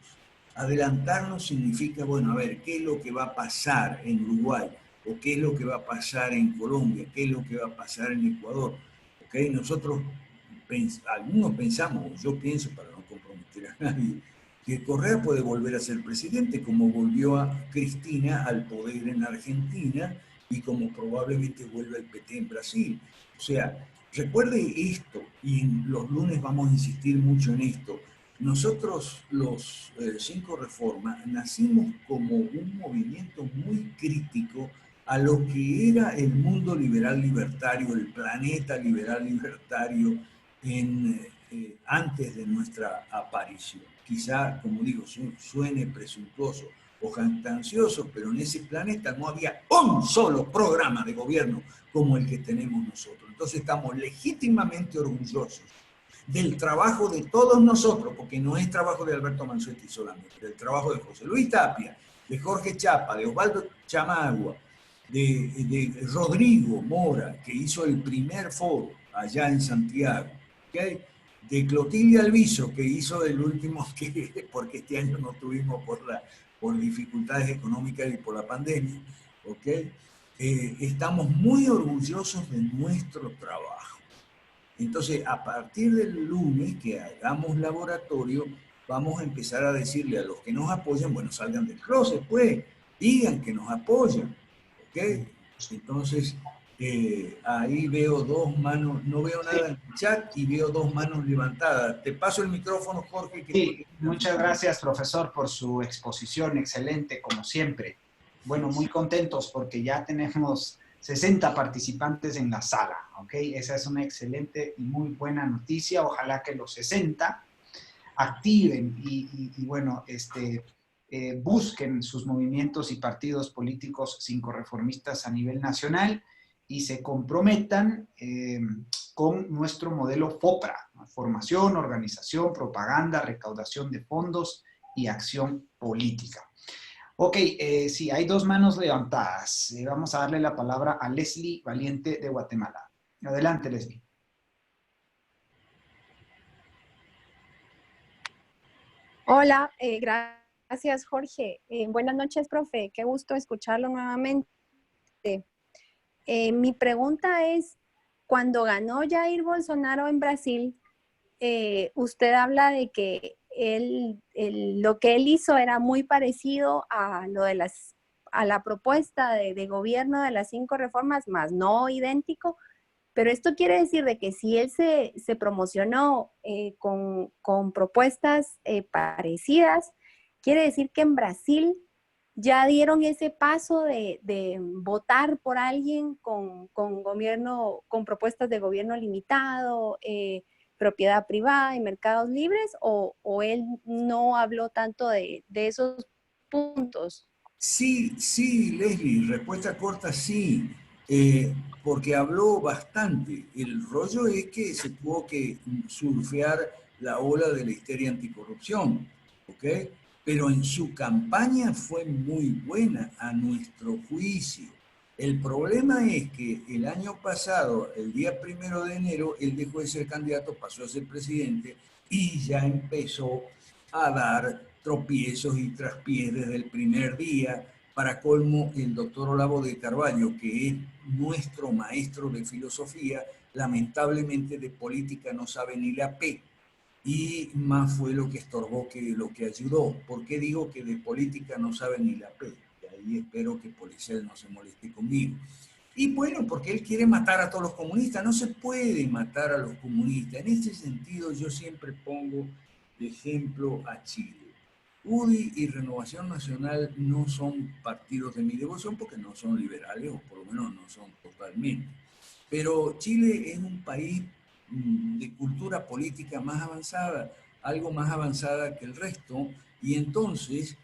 Adelantarnos significa, bueno, a ver, ¿qué es lo que va a pasar en Uruguay? ¿O qué es lo que va a pasar en Colombia? ¿Qué es lo que va a pasar en Ecuador? ¿Okay? Nosotros, algunos pensamos, yo pienso, para no comprometer a nadie, que Correa puede volver a ser presidente, como volvió a Cristina al poder en Argentina y como probablemente vuelve el PT en Brasil. O sea, recuerde esto, y los lunes vamos a insistir mucho en esto. Nosotros, los 5 Reformas, nacimos como un movimiento muy crítico a lo que era el mundo liberal libertario, el planeta liberal libertario antes de nuestra aparición. Quizá, como digo, suene presuntuoso o jactancioso, pero en ese planeta no había un solo programa de gobierno como el que tenemos nosotros. Entonces estamos legítimamente orgullosos del trabajo de todos nosotros, porque no es trabajo de Alberto Mansuetti solamente, del trabajo de José Luis Tapia, de Jorge Chapa, de Osvaldo Chamagua, de Rodrigo Mora, que hizo el primer foro allá en Santiago, ¿okay? De Clotilde Alviso, que hizo el último, porque este año no tuvimos por dificultades económicas y por la pandemia, ¿okay? Estamos muy orgullosos de nuestro trabajo. Entonces, a partir del lunes que hagamos laboratorio, vamos a empezar a decirle a los que nos apoyan, bueno, salgan del closet, pues, digan que nos apoyan, ¿ok? Entonces, ahí veo 2 manos, no veo nada en el chat y veo 2 manos levantadas. Te paso el micrófono, Jorge. Sí, muchas gracias, profesor, por su exposición, excelente, como siempre. Bueno, muy contentos porque ya tenemos 60 participantes en la sala, ¿ok? Esa es una excelente y muy buena noticia. Ojalá que los 60 activen y bueno, busquen sus movimientos y partidos políticos cinco-reformistas a nivel nacional y se comprometan con nuestro modelo FOPRA, ¿no? Formación, organización, propaganda, recaudación de fondos y acción política. Ok, sí, hay dos manos levantadas. Vamos a darle la palabra a Leslie Valiente de Guatemala. Adelante, Leslie. Hola, gracias Jorge. Buenas noches, profe. Qué gusto escucharlo nuevamente. Mi pregunta es, cuando ganó Jair Bolsonaro en Brasil, usted habla de que lo que él hizo era muy parecido a lo de a la propuesta de gobierno de las 5 reformas, más no idéntico, pero esto quiere decir de que si él se promocionó con propuestas parecidas, quiere decir que en Brasil ya dieron ese paso de votar por alguien con propuestas de gobierno limitado, propiedad privada y mercados libres, o él no habló tanto de esos puntos. Sí, sí, Leslie, respuesta corta, sí, porque habló bastante. El rollo es que se tuvo que surfear la ola de la histeria anticorrupción, ¿ok? Pero en su campaña fue muy buena a nuestro juicio. El problema es que el año pasado, el día 1 de enero, él dejó de ser candidato, pasó a ser presidente y ya empezó a dar tropiezos y traspiés desde el primer día. Para colmo, el doctor Olavo de Carvalho, que es nuestro maestro de filosofía, lamentablemente de política no sabe ni la P, y más fue lo que estorbó que lo que ayudó. ¿Por qué digo que de política no sabe ni la P? Y ahí espero que Policel no se moleste conmigo. Y bueno, porque él quiere matar a todos los comunistas. No se puede matar a los comunistas. En este sentido, yo siempre pongo de ejemplo a Chile. UDI y Renovación Nacional no son partidos de mi devoción porque no son liberales, o por lo menos no son totalmente. Pero Chile es un país de cultura política más avanzada, algo más avanzada que el resto, y entonces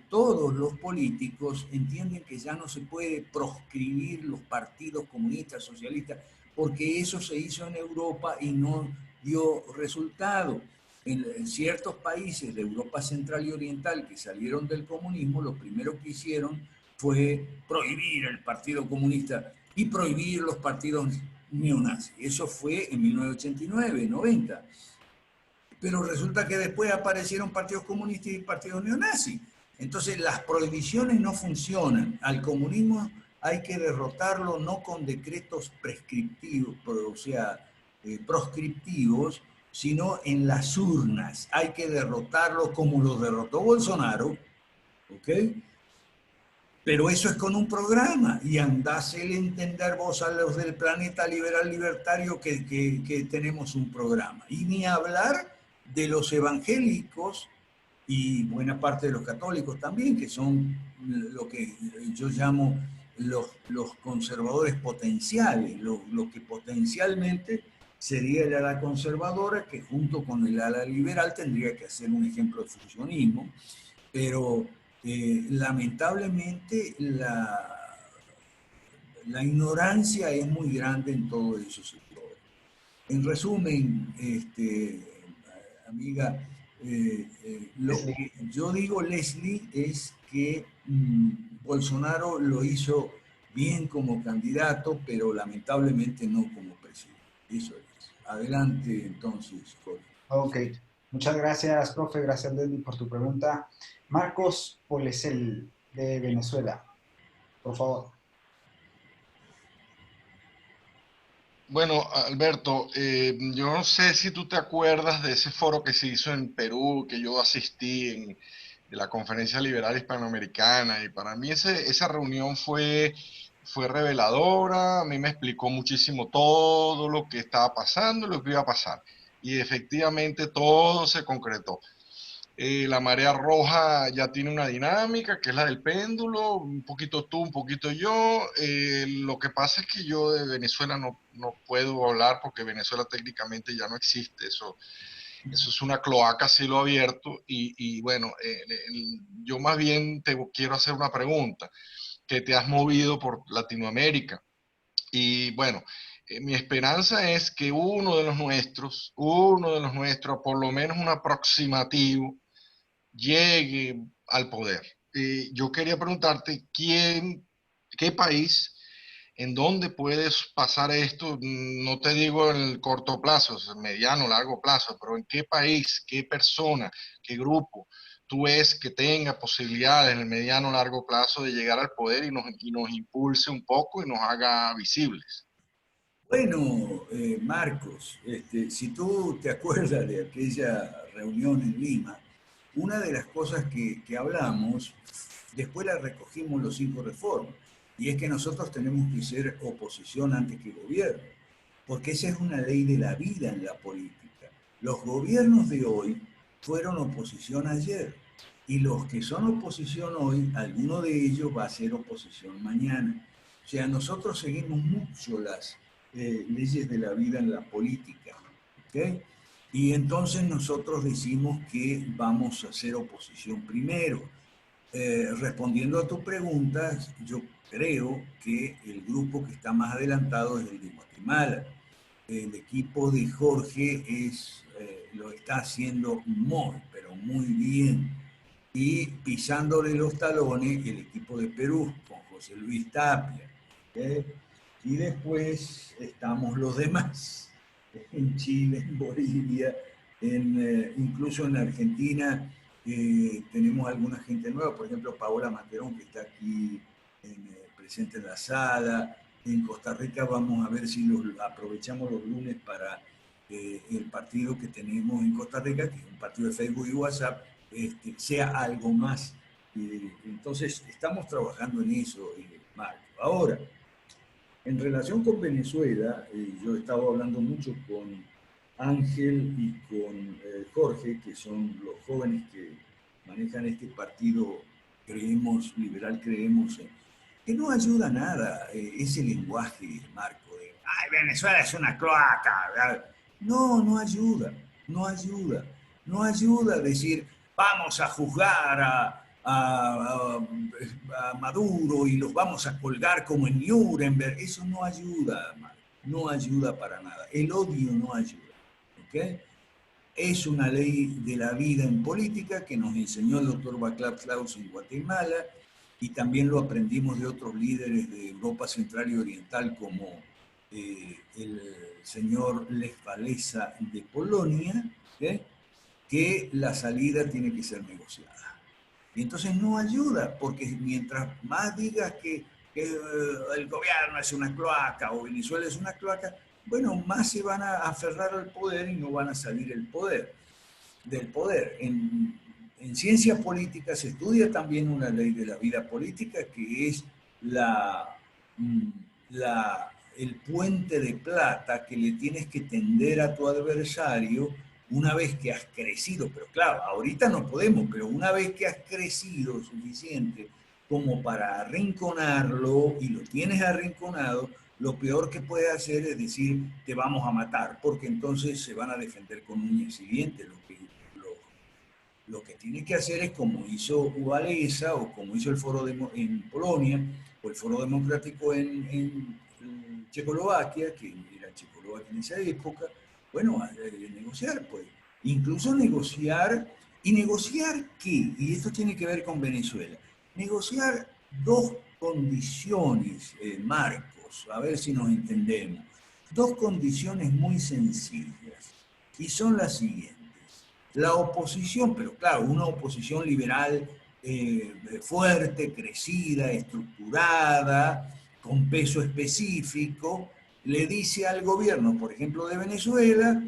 todos los políticos entienden que ya no se puede proscribir los partidos comunistas, socialistas, porque eso se hizo en Europa y no dio resultado. En ciertos países de Europa Central y Oriental que salieron del comunismo, lo primero que hicieron fue prohibir el Partido Comunista y prohibir los partidos neonazis. Eso fue en 1989, 90. Pero resulta que después aparecieron partidos comunistas y partidos neonazis. Entonces las prohibiciones no funcionan. Al comunismo hay que derrotarlo no con decretos prescriptivos, o sea, proscriptivos, sino en las urnas. Hay que derrotarlo como lo derrotó Bolsonaro, ¿ok? Pero eso es con un programa, y andásele entender vos a los del planeta liberal libertario que tenemos un programa. Y ni hablar de los evangélicos y buena parte de los católicos también, que son lo que yo llamo los conservadores potenciales, lo que potencialmente sería el ala conservadora, que junto con el ala liberal tendría que hacer un ejemplo de fusionismo, pero lamentablemente la ignorancia es muy grande en todos esos sectores. En resumen, amiga, lo que yo digo, Leslie, es que Bolsonaro lo hizo bien como candidato, pero lamentablemente no como presidente. Eso es. Adelante, entonces, Jorge. Ok, muchas gracias, profe. Gracias, Leslie, por tu pregunta. Marcos Polecel, de Venezuela, por favor. Bueno, Alberto, yo no sé si tú te acuerdas de ese foro que se hizo en Perú, que yo asistí de la Conferencia Liberal Hispanoamericana, y para mí esa reunión fue reveladora. A mí me explicó muchísimo todo lo que estaba pasando y lo que iba a pasar, y efectivamente todo se concretó. La marea roja ya tiene una dinámica, que es la del péndulo, un poquito tú, un poquito yo. Lo que pasa es que yo de Venezuela no puedo hablar porque Venezuela técnicamente ya no existe. Eso es una cloaca a cielo abierto. Y bueno, yo más bien te quiero hacer una pregunta, que te has movido por Latinoamérica. Y bueno, mi esperanza es que uno de los nuestros, por lo menos un aproximativo, llegue al poder. Yo quería preguntarte, qué país, en dónde puedes pasar esto? No te digo en el corto plazo, mediano, largo plazo, pero en qué país, qué persona, qué grupo tú ves que tenga posibilidades en el mediano, largo plazo de llegar al poder y nos impulse un poco y nos haga visibles. Bueno, Marcos, si tú te acuerdas de aquella reunión en Lima, una de las cosas que hablamos, después la recogimos los 5 reformas, y es que nosotros tenemos que ser oposición antes que gobierno, porque esa es una ley de la vida en la política. Los gobiernos de hoy fueron oposición ayer, y los que son oposición hoy, alguno de ellos va a ser oposición mañana. O sea, nosotros seguimos mucho las leyes de la vida en la política, ¿ok? Y entonces nosotros decimos que vamos a hacer oposición primero. Respondiendo a tu pregunta, yo creo que el grupo que está más adelantado es el de Guatemala. El equipo de Jorge lo está haciendo muy, pero muy bien. Y pisándole los talones el equipo de Perú, con José Luis Tapia. Y después estamos los demás, en Chile, en Bolivia, incluso en Argentina tenemos alguna gente nueva, por ejemplo Paola Materón, que está aquí presente en la sala. En Costa Rica vamos a ver si aprovechamos los lunes para el partido que tenemos en Costa Rica, que es un partido de Facebook y WhatsApp, sea algo más. Entonces estamos trabajando en eso, Marco. Ahora, en relación con Venezuela, yo he estado hablando mucho con Ángel y con Jorge, que son los jóvenes que manejan este partido, liberal, que no ayuda nada ese lenguaje, Marco, de ¡ay, Venezuela es una cloaca! ¿Verdad? No ayuda, no ayuda a decir vamos a juzgar a Maduro y los vamos a colgar como en Nuremberg. Eso no ayuda, Marco, no ayuda para nada. El odio no ayuda. ¿Okay? Es una ley de la vida en política que nos enseñó el doctor Václav Klaus en Guatemala, y también lo aprendimos de otros líderes de Europa Central y Oriental, como el señor Lech Walesa de Polonia, ¿okay? Que la salida tiene que ser negociada. Y entonces no ayuda, porque mientras más digas que el gobierno es una cloaca o Venezuela es una cloaca, bueno, más se van a aferrar al poder y no van a salir del poder. En ciencia política se estudia también una ley de la vida política, que es el puente de plata que le tienes que tender a tu adversario una vez que has crecido. Pero claro, ahorita no podemos, pero una vez que has crecido suficiente como para arrinconarlo, y lo tienes arrinconado, lo peor que puede hacer es decir, te vamos a matar, porque entonces se van a defender con uñas y dientes. Lo que tiene que hacer es como hizo Walesa, o como hizo el Foro en Polonia, o el Foro Democrático en Checoslovaquia, que era Checoslovaquia en esa época. Bueno, negociar, pues. Incluso negociar. ¿Y negociar qué? Y esto tiene que ver con Venezuela. Negociar dos condiciones, Marcos, a ver si nos entendemos. Dos condiciones muy sencillas, y son las siguientes. La oposición, pero claro, una oposición liberal fuerte, crecida, estructurada, con peso específico, le dice al gobierno, por ejemplo, de Venezuela,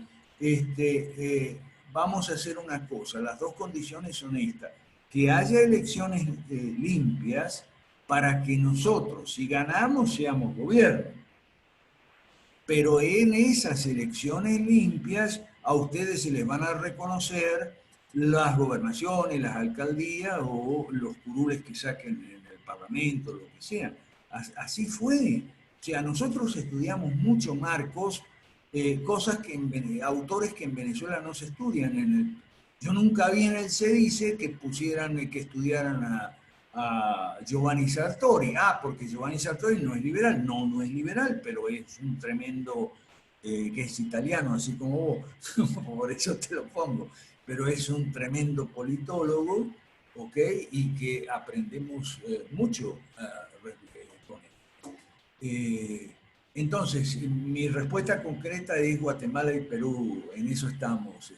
vamos a hacer una cosa, las dos condiciones son estas: que haya elecciones limpias para que nosotros, si ganamos, seamos gobierno. Pero en esas elecciones limpias a ustedes se les van a reconocer las gobernaciones, las alcaldías o los curules que saquen en el Parlamento, lo que sea. Así fue. O sea, nosotros estudiamos mucho, Marcos, cosas autores que en Venezuela no se estudian. Yo nunca vi en el CEDICE que que estudiaran a Giovanni Sartori. Porque Giovanni Sartori no es liberal. No, no es liberal, pero es un tremendo, que es italiano, así como vos, por eso te lo pongo. Pero es un tremendo politólogo, ¿ok? Y que aprendemos mucho con él. Entonces, mi respuesta concreta es Guatemala y Perú, en eso estamos.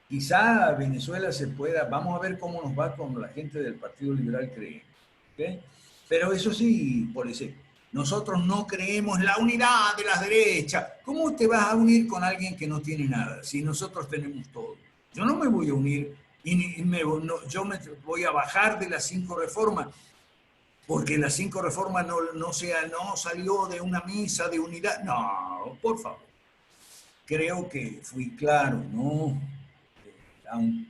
Quizá Venezuela se pueda, vamos a ver cómo nos va con la gente del Partido Liberal, creemos. ¿Okay? Pero eso sí, policía, nosotros no creemos en la unidad de las derechas. ¿Cómo te vas a unir con alguien que no tiene nada si nosotros tenemos todo? Yo no me voy a unir yo me voy a bajar de las 5 reformas porque las 5 reformas no salió de una misa de unidad. No, por favor. Creo que fui claro, ¿no?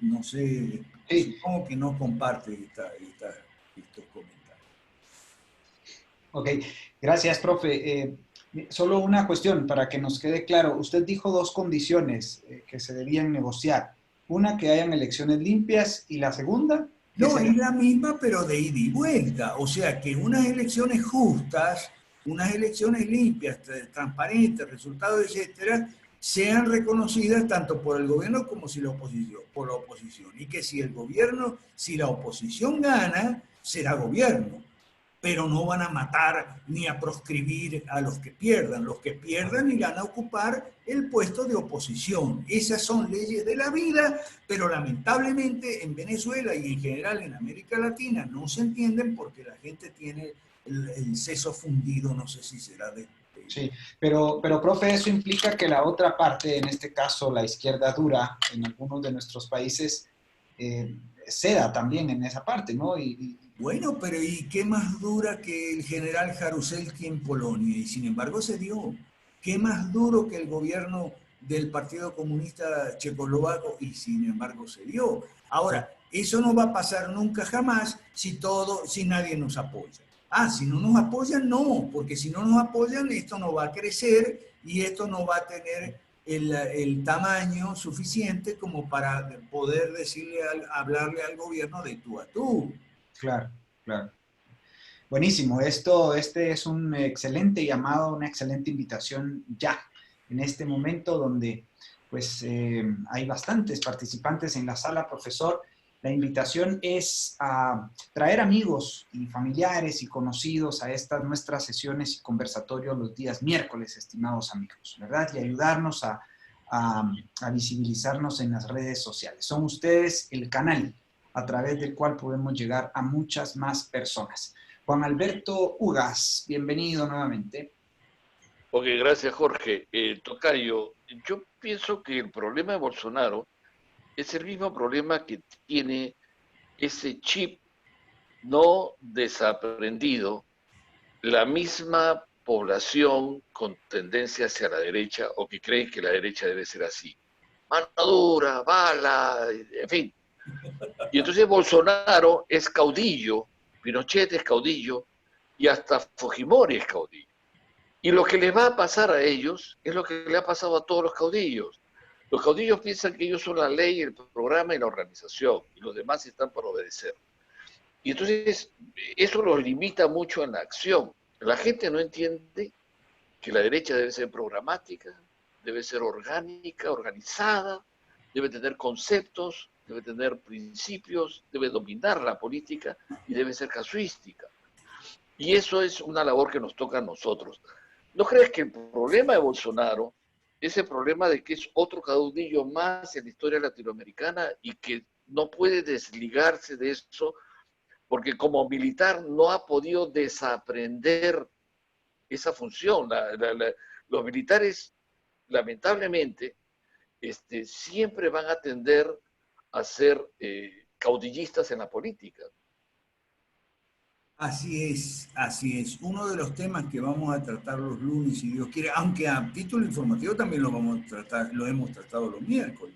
No sé, supongo que no comparte estos comentarios. Ok, gracias, profe. Solo una cuestión para que nos quede claro. Usted dijo 2 condiciones que se debían negociar. Una, que hayan elecciones limpias, y la segunda... No, es la misma, pero de ida y vuelta. O sea, que unas elecciones justas, unas elecciones limpias, transparentes, resultados, etcétera, sean reconocidas tanto por el gobierno como por la oposición. Y que si la oposición gana, será gobierno. Pero no van a matar ni a proscribir a los que pierdan. Los que pierdan irán a ocupar el puesto de oposición. Esas son leyes de la vida, pero lamentablemente en Venezuela y en general en América Latina no se entienden porque la gente tiene el seso fundido, no sé si será de... Sí, pero profe, eso implica que la otra parte, en este caso la izquierda dura, en algunos de nuestros países, ceda también en esa parte, ¿no? Bueno, pero ¿y qué más dura que el general Jaruzelski en Polonia? Y sin embargo se dio. ¿Qué más duro que el gobierno del Partido Comunista Checoslovaco? Y sin embargo se dio. Ahora, eso no va a pasar nunca jamás si nadie nos apoya. Si no nos apoyan, no, porque si no nos apoyan, esto no va a crecer y esto no va a tener el tamaño suficiente como para poder hablarle al gobierno de tú a tú. Claro, claro. Buenísimo. Este es un excelente llamado, una excelente invitación ya, en este momento donde pues hay bastantes participantes en la sala, profesor. La invitación es a traer amigos y familiares y conocidos a estas nuestras sesiones y conversatorios los días miércoles, estimados amigos, ¿verdad? Y ayudarnos a visibilizarnos en las redes sociales. Son ustedes el canal a través del cual podemos llegar a muchas más personas. Juan Alberto Ugas, bienvenido nuevamente. Ok, gracias Jorge. Tocayo, yo pienso que el problema de Bolsonaro es el mismo problema que tiene ese chip no desaprendido, la misma población con tendencia hacia la derecha o que cree que la derecha debe ser así. Mano dura, bala, en fin. Y entonces Bolsonaro es caudillo, Pinochet es caudillo y hasta Fujimori es caudillo. Y lo que les va a pasar a ellos es lo que le ha pasado a todos los caudillos. Los caudillos piensan que ellos son la ley, el programa y la organización, y los demás están para obedecer. Y entonces eso los limita mucho en la acción. La gente no entiende que la derecha debe ser programática, debe ser orgánica, organizada, debe tener conceptos, debe tener principios, debe dominar la política y debe ser casuística. Y eso es una labor que nos toca a nosotros. ¿No crees que el problema de Bolsonaro es el problema de que es otro caudillo más en la historia latinoamericana y que no puede desligarse de eso porque como militar no ha podido desaprender esa función? Los militares, lamentablemente, siempre van a tender a ser caudillistas en la política. Así es, así es. Uno de los temas que vamos a tratar los lunes, si Dios quiere, aunque a título informativo también lo hemos tratado los miércoles,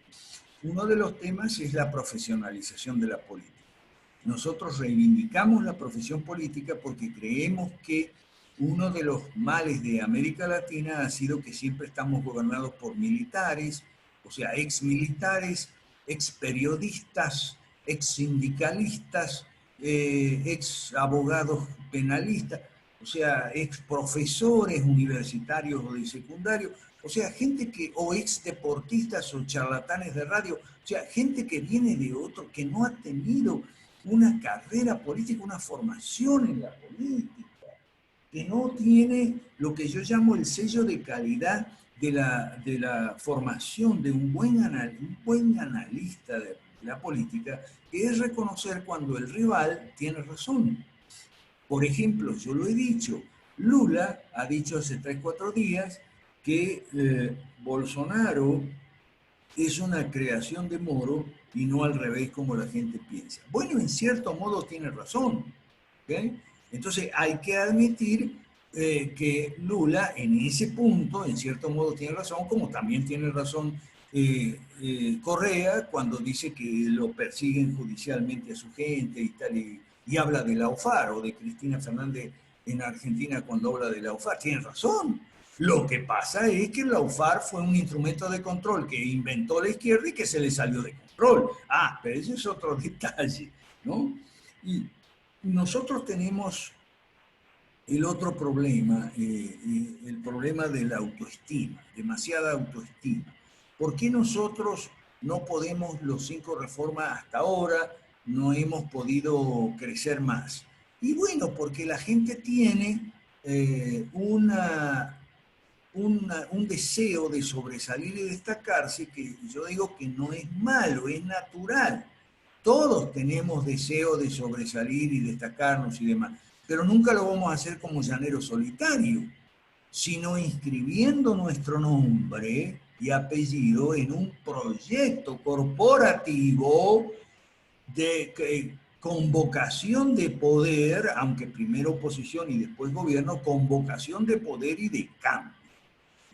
uno de los temas es la profesionalización de la política. Nosotros reivindicamos la profesión política porque creemos que uno de los males de América Latina ha sido que siempre estamos gobernados por militares, o sea, ex militares, ex periodistas, ex sindicalistas, ex abogados penalistas, o sea, ex profesores universitarios o de secundario, o sea, gente que, o ex deportistas o charlatanes de radio, o sea, gente que viene de otro, que no ha tenido una carrera política, una formación en la política, que no tiene lo que yo llamo el sello de calidad de la formación de un buen analista de la política, que es reconocer cuando el rival tiene razón. Por ejemplo, yo lo he dicho, Lula ha dicho hace 3-4 días que Bolsonaro es una creación de Moro y no al revés como la gente piensa. Bueno, en cierto modo tiene razón, ¿okay? Entonces hay que admitir que Lula en ese punto, en cierto modo tiene razón, como también tiene razón Correa cuando dice que lo persiguen judicialmente a su gente y tal, y habla de la UFAR, o de Cristina Fernández en Argentina cuando habla de la UFAR. Tiene razón. Lo que pasa es que la UFAR fue un instrumento de control que inventó la izquierda y que se le salió de control. Ah, pero ese es otro detalle, ¿no? Y nosotros tenemos el otro problema, el problema de la autoestima, demasiada autoestima. ¿Por qué nosotros no podemos, los 5 reformas hasta ahora, no hemos podido crecer más? Y bueno, porque la gente tiene un deseo de sobresalir y destacarse, que yo digo que no es malo, es natural. Todos tenemos deseo de sobresalir y destacarnos y demás, pero nunca lo vamos a hacer como llanero solitario, sino inscribiendo nuestro nombre y apellido en un proyecto corporativo de convocación de poder, aunque primero oposición y después gobierno, convocación de poder y de cambio.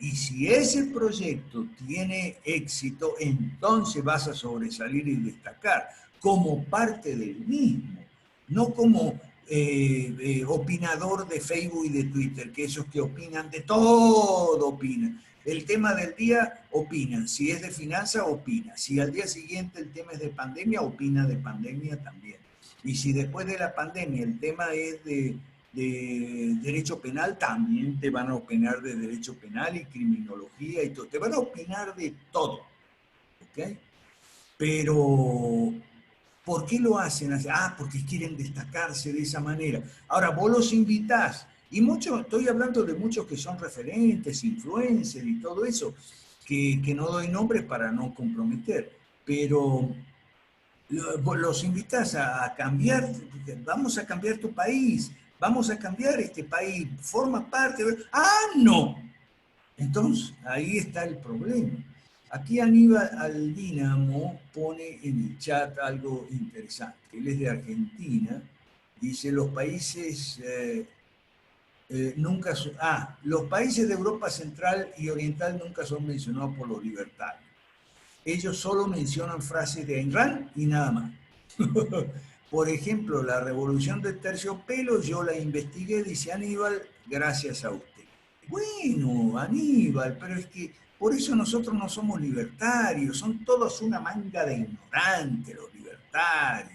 Y si ese proyecto tiene éxito, entonces vas a sobresalir y destacar como parte del mismo, no como opinador de Facebook y de Twitter, que esos que opinan de todo opinan. El tema del día, opinan. Si es de finanzas, opina. Si al día siguiente el tema es de pandemia, opina de pandemia también. Y si después de la pandemia el tema es de derecho penal, también te van a opinar de derecho penal y criminología y todo. Te van a opinar de todo. ¿Ok? Pero, ¿por qué lo hacen así? Ah, porque quieren destacarse de esa manera. Ahora, vos los invitás. Y muchos, estoy hablando de muchos que son referentes, influencers y todo eso, que no doy nombres para no comprometer, pero los invitas a cambiar, vamos a cambiar tu país, vamos a cambiar este país, forma parte de... ¡Ah, no! Entonces, ahí está el problema. Aquí Aníbal Aldínamo pone en el chat algo interesante. Él es de Argentina, dice, los países... los países de Europa Central y Oriental nunca son mencionados por los libertarios. Ellos solo mencionan frases de Ayn Rand y nada más. Por ejemplo, la revolución del terciopelo, yo la investigué, dice Aníbal, gracias a usted. Bueno, Aníbal, pero es que por eso nosotros no somos libertarios, son todos una manga de ignorantes los libertarios.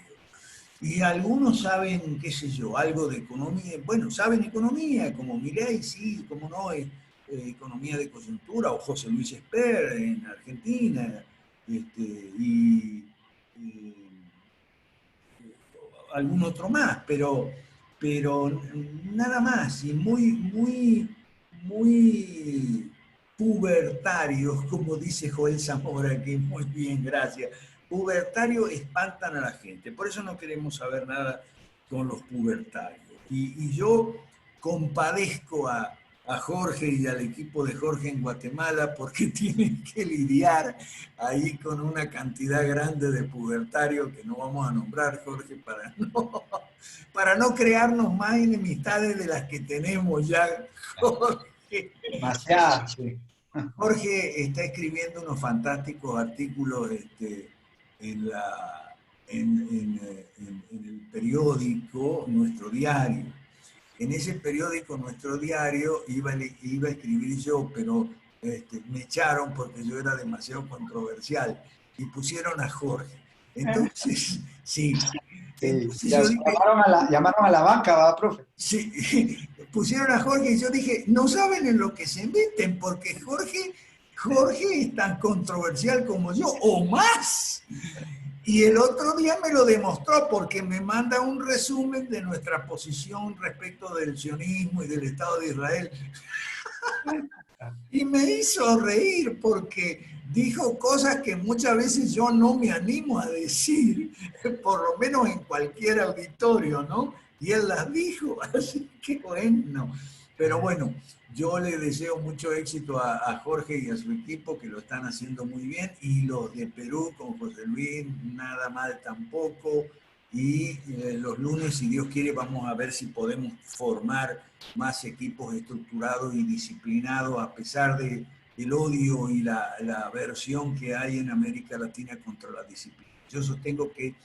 Y algunos saben, qué sé yo, algo de economía. Bueno, saben economía, como Milei, sí, como no, economía de coyuntura, o José Luis Esper en Argentina, y algún otro más, pero nada más, y muy pubertarios, como dice Joel Zamora, que muy bien, gracias. Pubertarios espantan a la gente, por eso no queremos saber nada con los pubertarios. Y yo compadezco a Jorge y al equipo de Jorge en Guatemala porque tienen que lidiar ahí con una cantidad grande de pubertarios que no vamos a nombrar, Jorge, para no crearnos más enemistades de las que tenemos ya, Jorge. Demasiado, sí. Jorge está escribiendo unos fantásticos artículos en, en el periódico Nuestro Diario. En ese periódico Nuestro Diario iba a escribir yo, pero me echaron porque yo era demasiado controversial y pusieron a Jorge. Entonces, sí. Entonces yo dije, llamaron a la banca, ¿va, profe? Sí, pusieron a Jorge y yo dije, no saben en lo que se meten, porque Jorge es tan controversial como yo, o más. Y el otro día me lo demostró porque me manda un resumen de nuestra posición respecto del sionismo y del Estado de Israel. Y me hizo reír porque dijo cosas que muchas veces yo no me animo a decir, por lo menos en cualquier auditorio, ¿no? Y él las dijo, así que bueno. Pero bueno, yo le deseo mucho éxito a Jorge y a su equipo, que lo están haciendo muy bien, y los de Perú con José Luis, nada mal tampoco. Y los lunes, si Dios quiere, vamos a ver si podemos formar más equipos estructurados y disciplinados, a pesar del odio y la aversión que hay en América Latina contra la disciplina. Yo sostengo que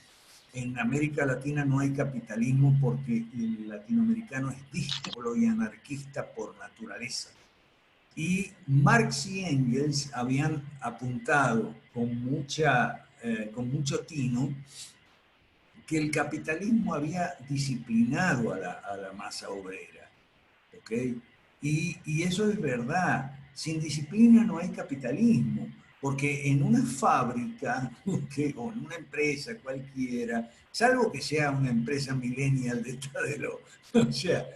en América Latina no hay capitalismo porque el latinoamericano es díscolo y anarquista por naturaleza. Y Marx y Engels habían apuntado con mucho tino que el capitalismo había disciplinado a la masa obrera. ¿Okay? Y eso es verdad. Sin disciplina no hay capitalismo, porque en una fábrica o en una empresa cualquiera, salvo que sea una empresa millennial de esta o sea,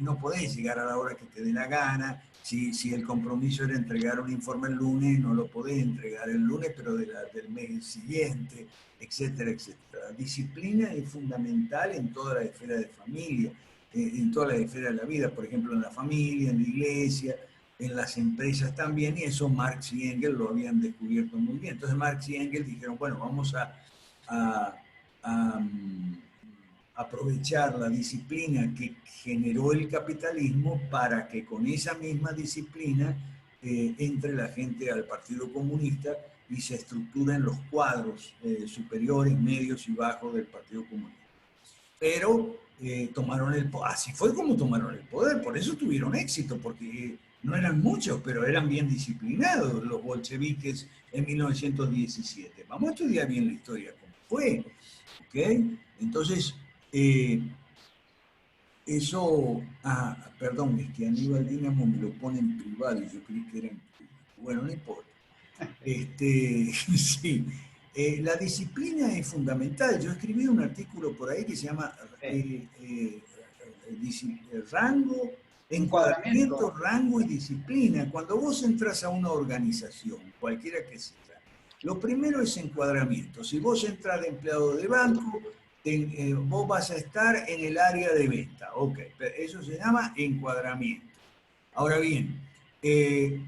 no podés llegar a la hora que te dé la gana. Si el compromiso era entregar un informe el lunes, no lo podés entregar el lunes, pero del mes siguiente, etcétera, etcétera. La disciplina es fundamental en toda la esfera de familia, en todas las esferas de la vida, por ejemplo, en la familia, en la iglesia, en las empresas también, y eso Marx y Engels lo habían descubierto muy bien. Entonces Marx y Engels dijeron, bueno, vamos a aprovechar la disciplina que generó el capitalismo para que con esa misma disciplina entre la gente al Partido Comunista y se estructuren los cuadros superiores, medios y bajos del Partido Comunista. Pero tomaron el poder, así fue como tomaron el poder, por eso tuvieron éxito, porque no eran muchos, pero eran bien disciplinados los bolcheviques en 1917. Vamos a estudiar bien la historia, cómo fue, ¿ok? Entonces, eso, perdón, es que Aníbal Dínamo me lo pone en privado y yo creí que era en privado. Bueno, no importa. Sí. La disciplina es fundamental. Yo escribí un artículo por ahí que se llama rango, encuadramiento, rango y disciplina. Cuando vos entras a una organización, cualquiera que sea, lo primero es encuadramiento. Si vos entras de empleado de banco, vos vas a estar en el área de venta. Ok, pero eso se llama encuadramiento. Ahora bien,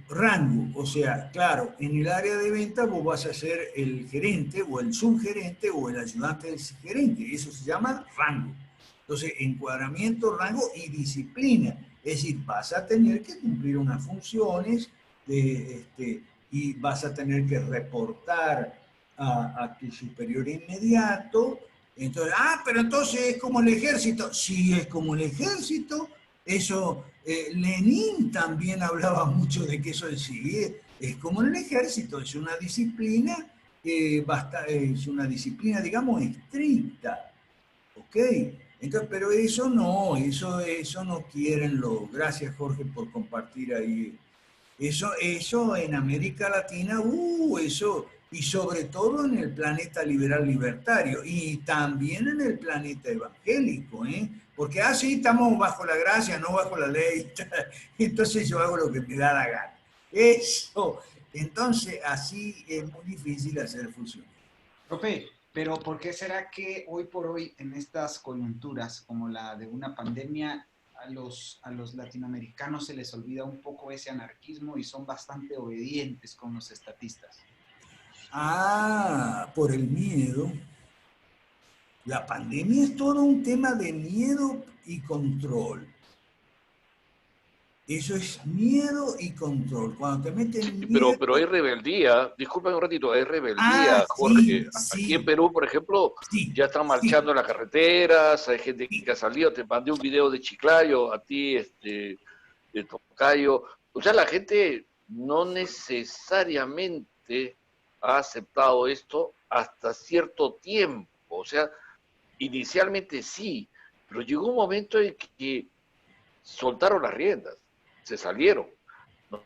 rango, o sea, claro, en el área de venta vos vas a ser el gerente o el subgerente o el ayudante del gerente, eso se llama rango. Entonces, encuadramiento, rango y disciplina, es decir, vas a tener que cumplir unas funciones y vas a tener que reportar a tu superior inmediato. Entonces, pero entonces es como el ejército. Sí, es como el ejército. Eso, Lenin también hablaba mucho de que eso es como en el ejército, es una disciplina, es una disciplina, digamos, estricta, ¿ok? Entonces, pero eso no quieren los, gracias Jorge por compartir ahí, eso en América Latina, eso, y sobre todo en el planeta liberal libertario, y también en el planeta evangélico, porque así estamos bajo la gracia, no bajo la ley, entonces yo hago lo que me da la gana. Eso, entonces así es muy difícil hacer fusión. Profe, pero ¿por qué será que hoy por hoy en estas coyunturas como la de una pandemia a los latinoamericanos se les olvida un poco ese anarquismo y son bastante obedientes con los estatistas? Por el miedo. La pandemia es todo un tema de miedo y control. Eso es miedo y control. Cuando te meten miedo... Pero hay rebeldía, disculpen un ratito, hay rebeldía, Jorge. Aquí en Perú, por ejemplo, ya están marchando en las carreteras, hay gente que ha salido, te mandé un video de Chiclayo, a ti, de Tocayo. O sea, la gente no necesariamente ha aceptado esto hasta cierto tiempo. O sea, inicialmente sí, pero llegó un momento en que soltaron las riendas, se salieron,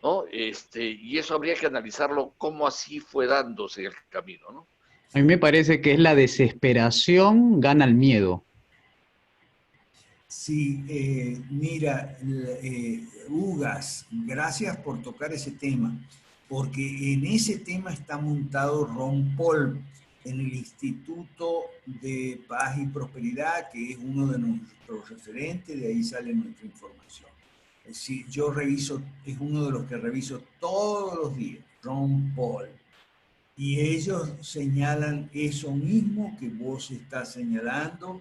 ¿no? Y eso habría que analizarlo, cómo así fue dándose el camino, ¿no? A mí me parece que es la desesperación gana el miedo. Sí, mira, Ugas, gracias por tocar ese tema, porque en ese tema está montado Ron Paul en el Instituto de Paz y Prosperidad, que es uno de nuestros referentes, de ahí sale nuestra información. Sí, yo reviso, es uno de los que reviso todos los días, Ron Paul. Y ellos señalan eso mismo que vos estás señalando,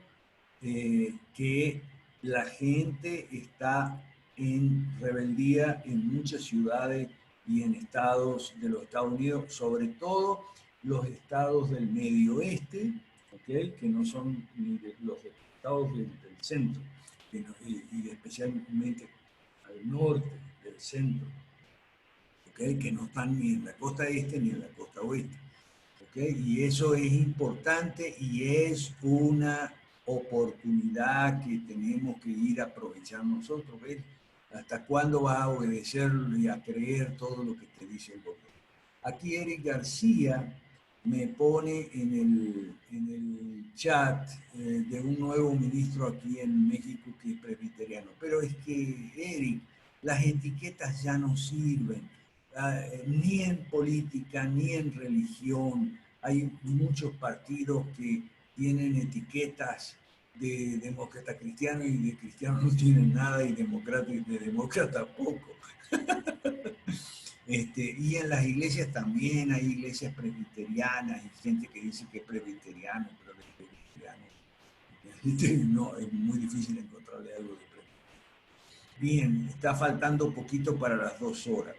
que la gente está en rebeldía en muchas ciudades y en estados de los Estados Unidos, sobre todo los estados del medio oeste, ¿okay? Que no son ni los estados del centro, y especialmente al norte del centro, ¿okay? Que no están ni en la costa este ni en la costa oeste. ¿Okay? Y eso es importante y es una oportunidad que tenemos que ir a aprovechar nosotros. ¿Ves? ¿Hasta cuándo vas a obedecer y a creer todo lo que te dice el gobierno? Aquí Eric García me pone en el chat de un nuevo ministro aquí en México que es presbiteriano. Pero es que, Eric, las etiquetas ya no sirven, ni en política, ni en religión. Hay muchos partidos que tienen etiquetas de demócrata cristiano y de cristiano no tienen nada y de demócrata poco. Y en las iglesias también hay iglesias presbiterianas y gente que dice que es presbiteriano, pero es presbiteriano. No, es muy difícil encontrarle algo de presbiteriano. Bien, está faltando poquito para las 2 horas.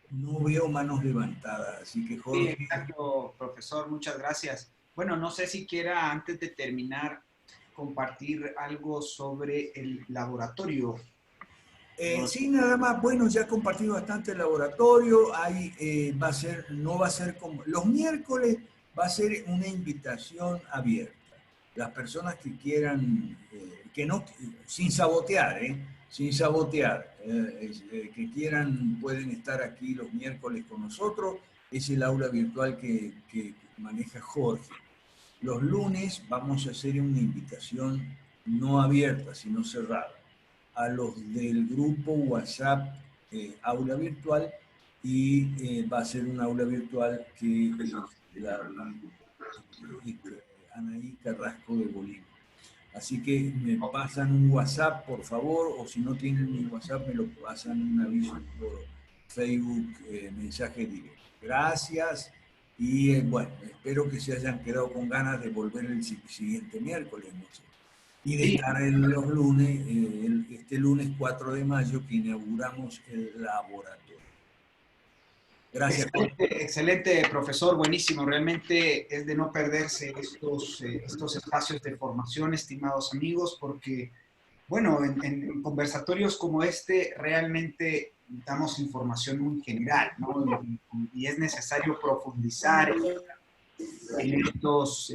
No veo manos levantadas, así que Jorge... Sí, exacto, profesor, muchas gracias. Bueno, no sé si quiera, antes de terminar, compartir algo sobre el laboratorio. Sí, nada más. Bueno, ya he compartido bastante el laboratorio. No va a ser como... Los miércoles va a ser una invitación abierta. Las personas que quieran, sin sabotear, sin sabotear, que quieran pueden estar aquí los miércoles con nosotros. Es el aula virtual que maneja Jorge. Los lunes vamos a hacer una invitación no abierta, sino cerrada, a los del grupo WhatsApp aula virtual, y va a ser un aula virtual que Anaí Carrasco de Bolívar. Así que me pasan un WhatsApp, por favor, o si no tienen mi WhatsApp, me lo pasan un aviso por Facebook, mensaje directo. Gracias, y bueno, espero que se hayan quedado con ganas de volver el siguiente miércoles, no sé. Y de estar en los lunes, este lunes 4 de mayo, que inauguramos el laboratorio. Gracias. Excelente, profesor, buenísimo. Realmente es de no perderse estos espacios de formación, estimados amigos, porque, bueno, en conversatorios como este realmente damos información muy general, ¿no? Y es necesario profundizar en estos...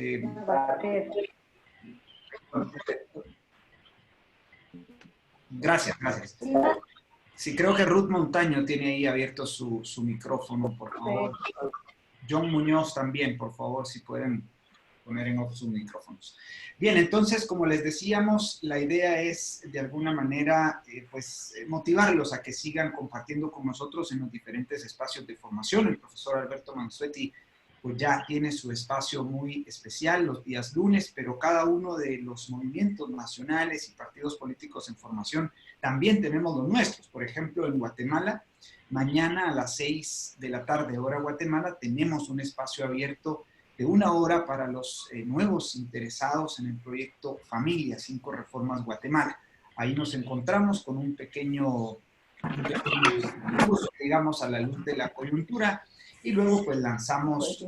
Gracias. Sí, creo que Ruth Montaño tiene ahí abierto su micrófono, por favor. John Muñoz también, por favor, si pueden poner en off sus micrófonos. Bien, entonces, como les decíamos, la idea es, de alguna manera, motivarlos a que sigan compartiendo con nosotros en los diferentes espacios de formación. El profesor Alberto Mansuetti pues ya tiene su espacio muy especial los días lunes, pero cada uno de los movimientos nacionales y partidos políticos en formación también tenemos los nuestros. Por ejemplo, en Guatemala, mañana a las 6 de la tarde, hora Guatemala, tenemos un espacio abierto de 1 hora para los nuevos interesados en el proyecto Familia 5 Reformas Guatemala. Ahí nos encontramos con un pequeño discurso, digamos, a la luz de la coyuntura, y luego pues lanzamos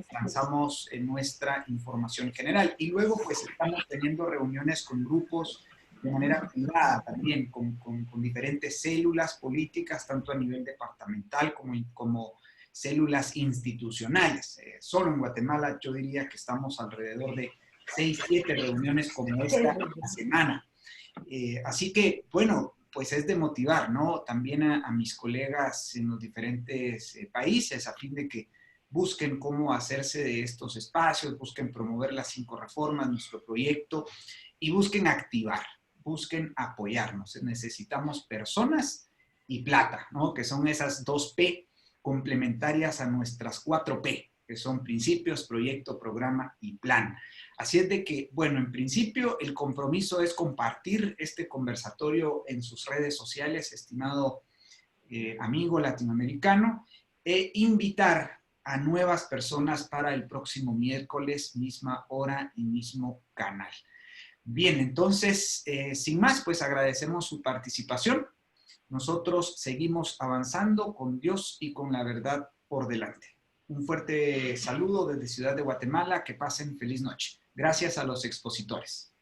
nuestra información general. Y luego pues estamos teniendo reuniones con grupos de manera privada también, con diferentes células políticas, tanto a nivel departamental como células institucionales. Solo en Guatemala yo diría que estamos alrededor de 6, 7 reuniones como esta a la semana. Así que, bueno, pues es de motivar, ¿no? También a mis colegas en los diferentes países, a fin de que busquen cómo hacerse de estos espacios, busquen promover las 5 reformas, nuestro proyecto, y busquen activar, busquen apoyarnos. Necesitamos personas y plata, ¿no? Que son esas 2 P complementarias a nuestras 4 P, que son principios, proyecto, programa y plan. Así es de que, bueno, en principio el compromiso es compartir este conversatorio en sus redes sociales, estimado amigo latinoamericano, e invitar a nuevas personas para el próximo miércoles, misma hora y mismo canal. Bien, entonces, sin más, pues agradecemos su participación. Nosotros seguimos avanzando con Dios y con la verdad por delante. Un fuerte saludo desde Ciudad de Guatemala. Que pasen feliz noche. Gracias a los expositores.